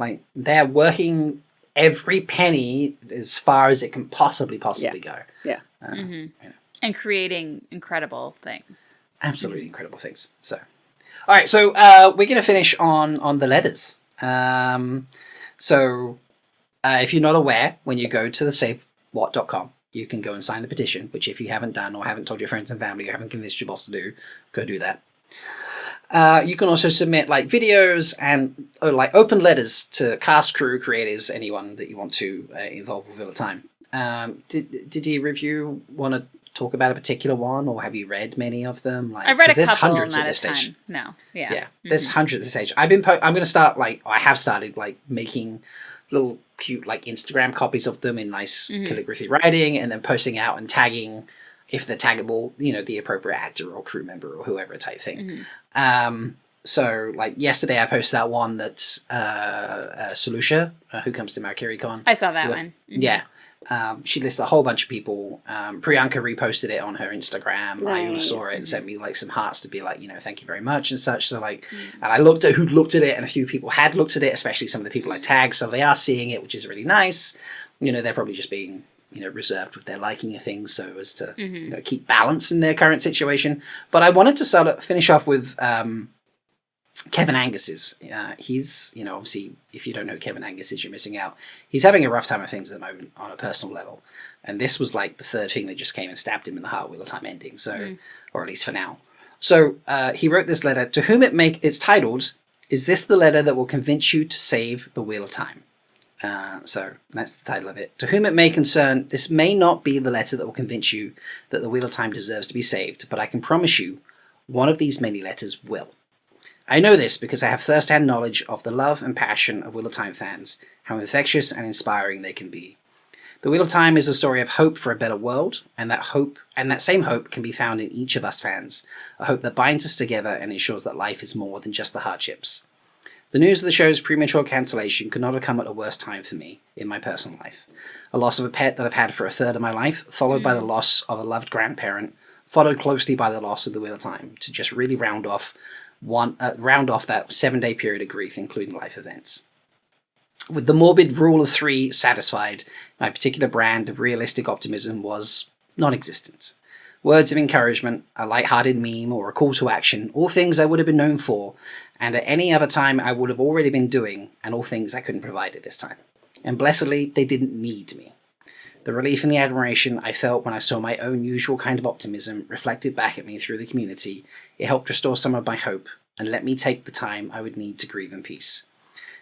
like they're working every penny as far as it can possibly go. Yeah. You know. And creating incredible things. Absolutely incredible things. So, all right. So we're going to finish on the letters. If you're not aware, when you go to the savewhat.com, you can go and sign the petition, which if you haven't done or haven't told your friends and family or haven't convinced your boss to do, go do that. You can also submit like videos and like open letters to cast, crew, creatives, anyone that you want to involve with Wheel of Time. Did you review want to talk about a particular one, or have you read many of them? Like, I've read a there's couple, hundreds not at this a ton. stage. No, There's hundreds at this stage. I'm going to start I have started like making little cute like Instagram copies of them in nice calligraphy writing, and then posting out and tagging, if they're taggable, you know, the appropriate actor or crew member or whoever type thing. So like yesterday I posted out one that's Solucia, who comes to MarkeriCon. I saw that one. Yeah. She lists a whole bunch of people. Priyanka reposted it on her Instagram. Nice. I saw it and sent me like some hearts to be like, you know, thank you very much and such. So like, and I looked at who'd looked at it, and a few people had looked at it, especially some of the people I tagged. So they are seeing it, which is really nice. You know, they're probably just being, you know, reserved with their liking of things so as to you know, keep balance in their current situation. But I wanted to finish off with Kevin Angus's. He's, you know, obviously, if you don't know who Kevin Angus is, you're missing out. He's having a rough time of things at the moment on a personal level. And this was like the third thing that just came and stabbed him in the heart, Wheel of Time ending. So, or at least for now. So he wrote this letter to whom it's titled, "Is this the letter that will convince you to save the Wheel of Time?" So that's the title of it. To whom it may concern, this may not be the letter that will convince you that the Wheel of Time deserves to be saved, but I can promise you one of these many letters will. I know this because I have first-hand knowledge of the love and passion of Wheel of Time fans, how infectious and inspiring they can be. The Wheel of Time is a story of hope for a better world, and that same hope can be found in each of us fans, a hope that binds us together and ensures that life is more than just the hardships. The news of the show's premature cancellation could not have come at a worse time for me in my personal life. A loss of a pet that I've had for a third of my life, followed by the loss of a loved grandparent, followed closely by the loss of the Wheel of Time, to just really round off that 7-day period of grief, including life events. With the morbid rule of 3 satisfied, my particular brand of realistic optimism was non-existent. Words of encouragement, a light-hearted meme, or a call to action, all things I would have been known for, and at any other time I would have already been doing, and all things I couldn't provide at this time. And blessedly, they didn't need me. The relief and the admiration I felt when I saw my own usual kind of optimism reflected back at me through the community, it helped restore some of my hope and let me take the time I would need to grieve in peace.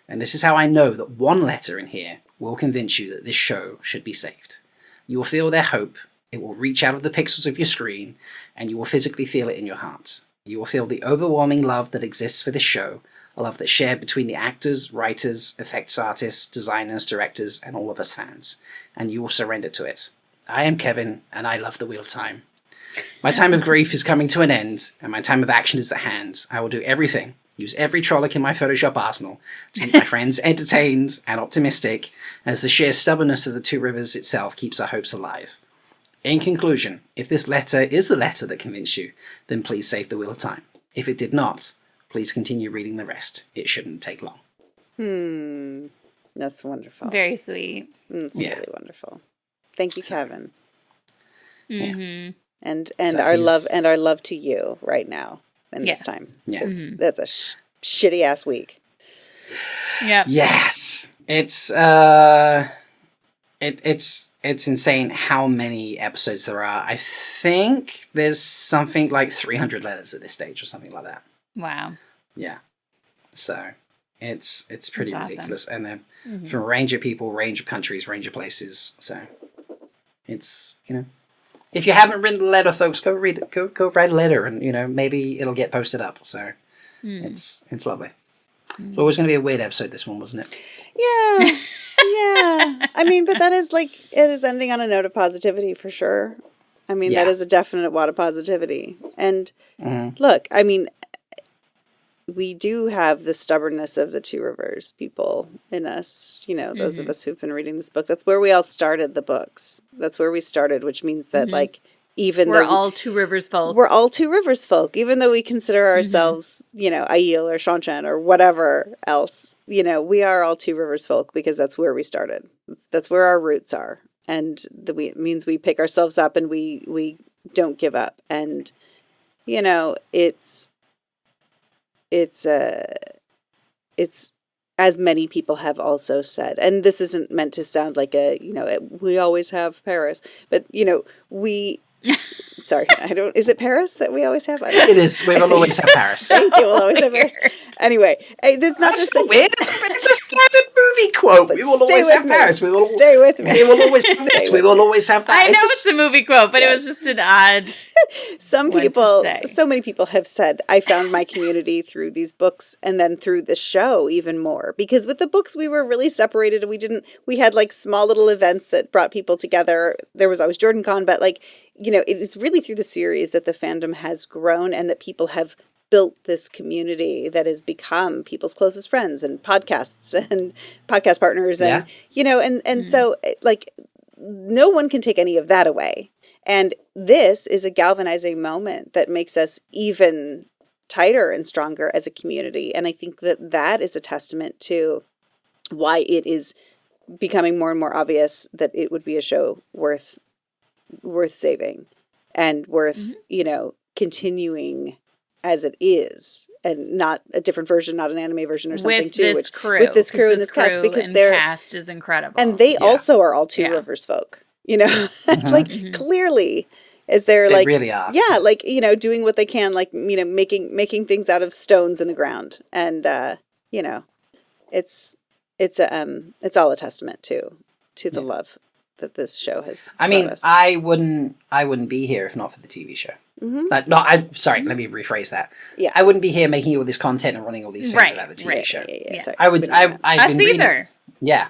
And this is how I know that one letter in here will convince you that this show should be saved. You will feel their hope, it will reach out of the pixels of your screen, and you will physically feel it in your heart. You will feel the overwhelming love that exists for this show, a love that's shared between the actors, writers, effects artists, designers, directors, and all of us fans. And you will surrender to it. I am Kevin, and I love the Wheel of Time. My time of grief is coming to an end, and my time of action is at hand. I will do everything, use every trollic in my Photoshop arsenal to keep my friends entertained and optimistic, as the sheer stubbornness of the Two Rivers itself keeps our hopes alive. In conclusion, if this letter is the letter that convinced you, then please save the Wheel of Time. If it did not, please continue reading the rest. It shouldn't take long. That's wonderful. Very sweet. It's really wonderful. Thank you, Kevin. Mm-hmm. And So our love to you right now in this time. Yes. That's a shitty ass week. Yep. Yes. It's insane how many episodes there are. I think there's something like 300 letters at this stage or something like that. Wow. Yeah. So it's pretty That's awesome. ridiculous. And then from a range of people, range of countries, range of places. So it's, if you haven't written a letter, folks, go read it. Go write a letter and, maybe it'll get posted up. So it's lovely. It's always going to be a weird episode, this one, wasn't it? Yeah. Yeah. I mean, but that is it is ending on a note of positivity for sure. I mean, that is a definite wad of positivity. And look, I mean, we do have the stubbornness of the Two Rivers people in us, those of us who've been reading this book. That's where we all started the books. That's where we started, which means that We're all Two Rivers folk. We're all Two Rivers folk, even though we consider ourselves, Aiel or Shanchan or whatever else, we are all Two Rivers folk because that's where we started. That's where our roots are. And it means we pick ourselves up and we don't give up. And, it's as many people have also said, and this isn't meant to sound like we always have Paris, but sorry, is it Paris that we always have? It is. We will always have Paris. Thank you. We'll always have Paris. Anyway, this is not That's to say weird. It's a standard movie quote. We will always have Paris. We will stay with me. We will always have this. We will always have that. I know it's a movie quote, but it was just an odd. So many people have said, I found my community through these books and then through the show even more. Because with the books, we were really separated and we had like small little events that brought people together. There was always Jordan Con, but it is really through the series that the fandom has grown and that people have built this community that has become people's closest friends and podcasts and podcast partners. And, so no one can take any of that away. And this is a galvanizing moment that makes us even tighter and stronger as a community. And I think that is a testament to why it is becoming more and more obvious that it would be a show worth saving and worth, continuing as it is, and not a different version, not an anime version or something with too. This crew and this cast, because their cast is incredible, and they also are all Two Rivers folk. Clearly, as they're they really are. Yeah, doing what they can, making things out of stones in the ground, and it's all a testament to the love that this show has. I mean, us. I wouldn't be here if not for the TV show. Let me rephrase that. Yeah, I wouldn't be here making all this content and running all these things without the TV show. Yeah. I would. I've been reading. Either. Yeah.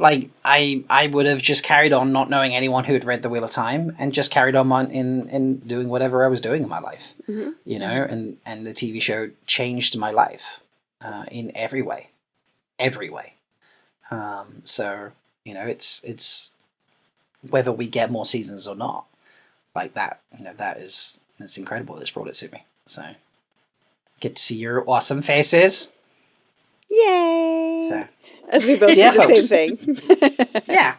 I would have just carried on not knowing anyone who had read The Wheel of Time and just carried on in doing whatever I was doing in my life. And the TV show changed my life in every way. So it's whether we get more seasons or not, that's incredible. That's brought it to me. So get to see your awesome faces. Yay! So. As we both do the same thing. Yeah.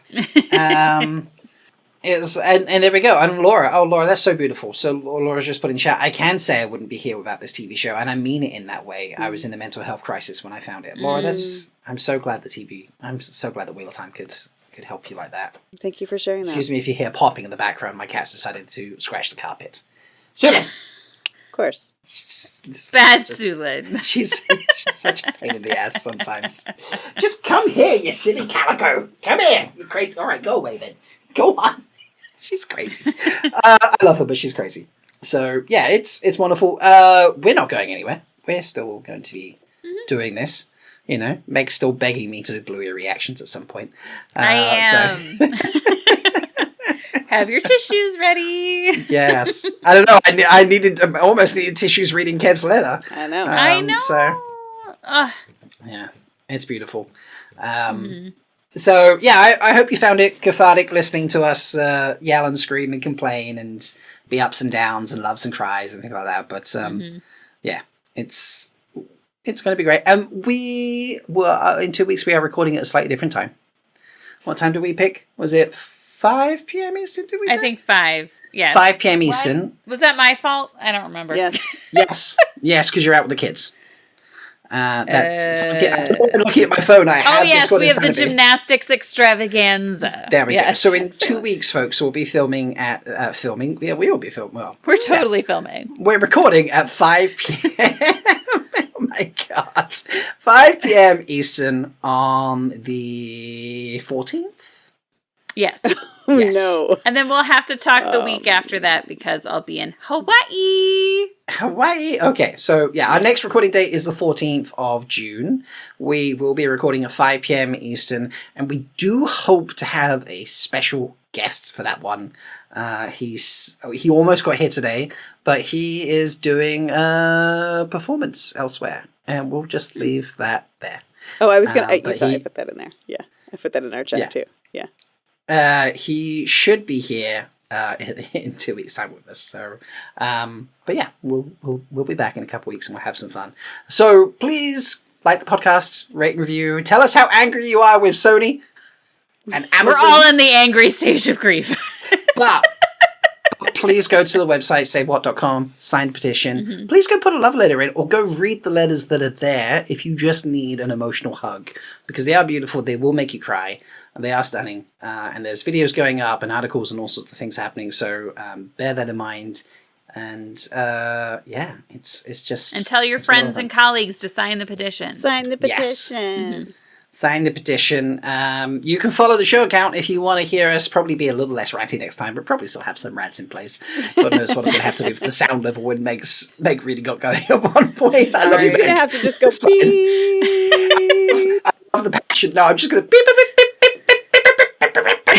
And there we go. And Laura, Laura, that's so beautiful. So Laura's just put in chat, I can say I wouldn't be here without this TV show, and I mean it in that way. I was in a mental health crisis when I found it. Laura, I'm so glad I'm so glad that Wheel of Time could help you like that. Thank you for sharing that. Excuse me if you hear popping in the background. My cat's decided to scratch the carpet. Sulin! Of course. Bad Sulin. She's such a pain in the ass sometimes. Just come here, you silly calico. Come here. You're crazy. All right, go away then. Go on. She's crazy. I love her, but she's crazy. So yeah, it's wonderful. We're not going anywhere. We're still going to be doing this. You know, Meg's still begging me to do Bluey reactions at some point. I am. So. Have your tissues ready. Yes. I don't know. I almost needed tissues reading Kev's letter. I know. I know. So, yeah, it's beautiful. So, yeah, I hope you found it cathartic listening to us yell and scream and complain and be ups and downs and loves and cries and things like that. But, yeah, it's going to be great. And we were, in 2 weeks, we are recording at a slightly different time. What time did we pick? Was it 5 p.m. Eastern, did we say? I think 5. Yes. 5 p.m. Eastern. Was that my fault? I don't remember. Yes. Yes, because you're out with the kids. I'm looking at my phone. We have the gymnastics extravaganza. There we go. So in 2 weeks, folks, we'll be filming at filming. Yeah, we will be filming. Well, we're totally filming. We're recording at 5 p.m. Oh my god, 5 p.m. Eastern on the 14th. Yes. Yes. No. And then we'll have to talk the week after that because I'll be in Hawaii. Okay, so yeah, our next recording date is the 14th of June. We will be recording at 5 p.m. Eastern, and we do hope to have a special guest for that one. He almost got here today, but he is doing a performance elsewhere, and we'll just leave that there. Oh, I was gonna. I put that in there. Yeah, I put that in our chat too. Yeah. He should be here in 2 weeks' time with us. So, but yeah, we'll be back in a couple of weeks and we'll have some fun. So please like the podcast, rate and review. Tell us how angry you are with Sony and Amazon. We're all in the angry stage of grief. But please go to the website, savewhat.com, sign the petition. Please go put a love letter in or go read the letters that are there if you just need an emotional hug, because they are beautiful. They will make you cry. They are stunning. And there's videos going up and articles and all sorts of things happening. So bear that in mind. And yeah, it's just... And tell your friends and colleagues to sign the petition. Sign the petition. Yes. Sign the petition. You can follow the show account if you want to hear us probably be a little less ratty next time, but probably still have some rants in place. God knows what I'm going to have to do with the sound level when Meg really got going at one point. I love He's going to have to just go beep. I love the passion. No, I'm just going to beep, beep, beep, beep, beep, beep, beep, beep, beep, beep, beep.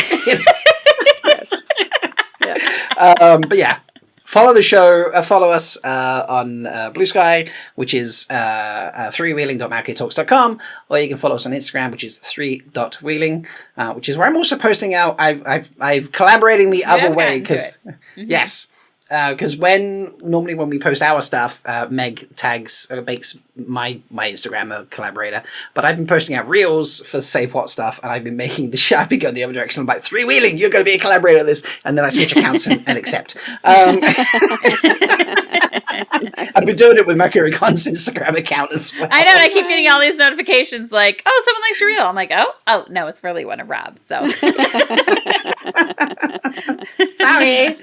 Yes. Yeah. But yeah. Follow the show, follow us on Blue Sky, which is 3wheeling.malktalks.com, or you can follow us on Instagram, which is 3.wheeling, which is where I'm also posting out. I've collaborating the other way, because yes, because normally when we post our stuff, Meg makes my Instagram a collaborator, but I've been posting out reels for Save What stuff, and I've been making the show. I've been going the other direction. I'm like, 3wheeling, you're going to be a collaborator on this, and then I switch accounts and accept. I've been doing it with Mercury Con's Instagram account as well. I know, and I keep getting all these notifications like, oh, someone likes your reel. I'm like, oh, no, it's really one of Rob's, so. Sorry.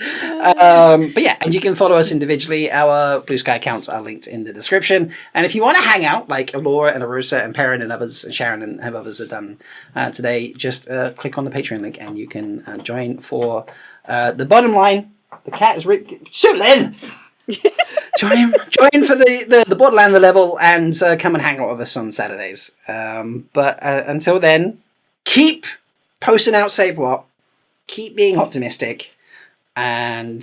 But yeah, and you can follow us individually. Our Blue Sky accounts are linked in the description. And if you want to hang out, like Laura and Arusa and Perrin and others, and Sharon and others have done today, just click on the Patreon link and you can join for the bottom line. The cat is Sulin! join for the borderland, the level, and come and hang out with us on Saturdays. But until then, keep posting out Save What. Keep being optimistic, and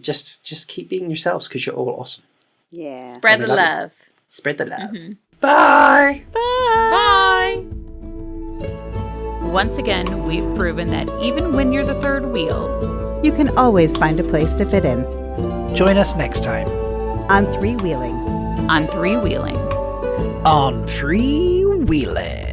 just keep being yourselves, because you're all awesome. Yeah. Spread the love. Spread the love. Bye. Bye. Once again, we've proven that even when you're the third wheel, you can always find a place to fit in. Join us next time on 3wheeling. On 3wheeling. On 3wheeling.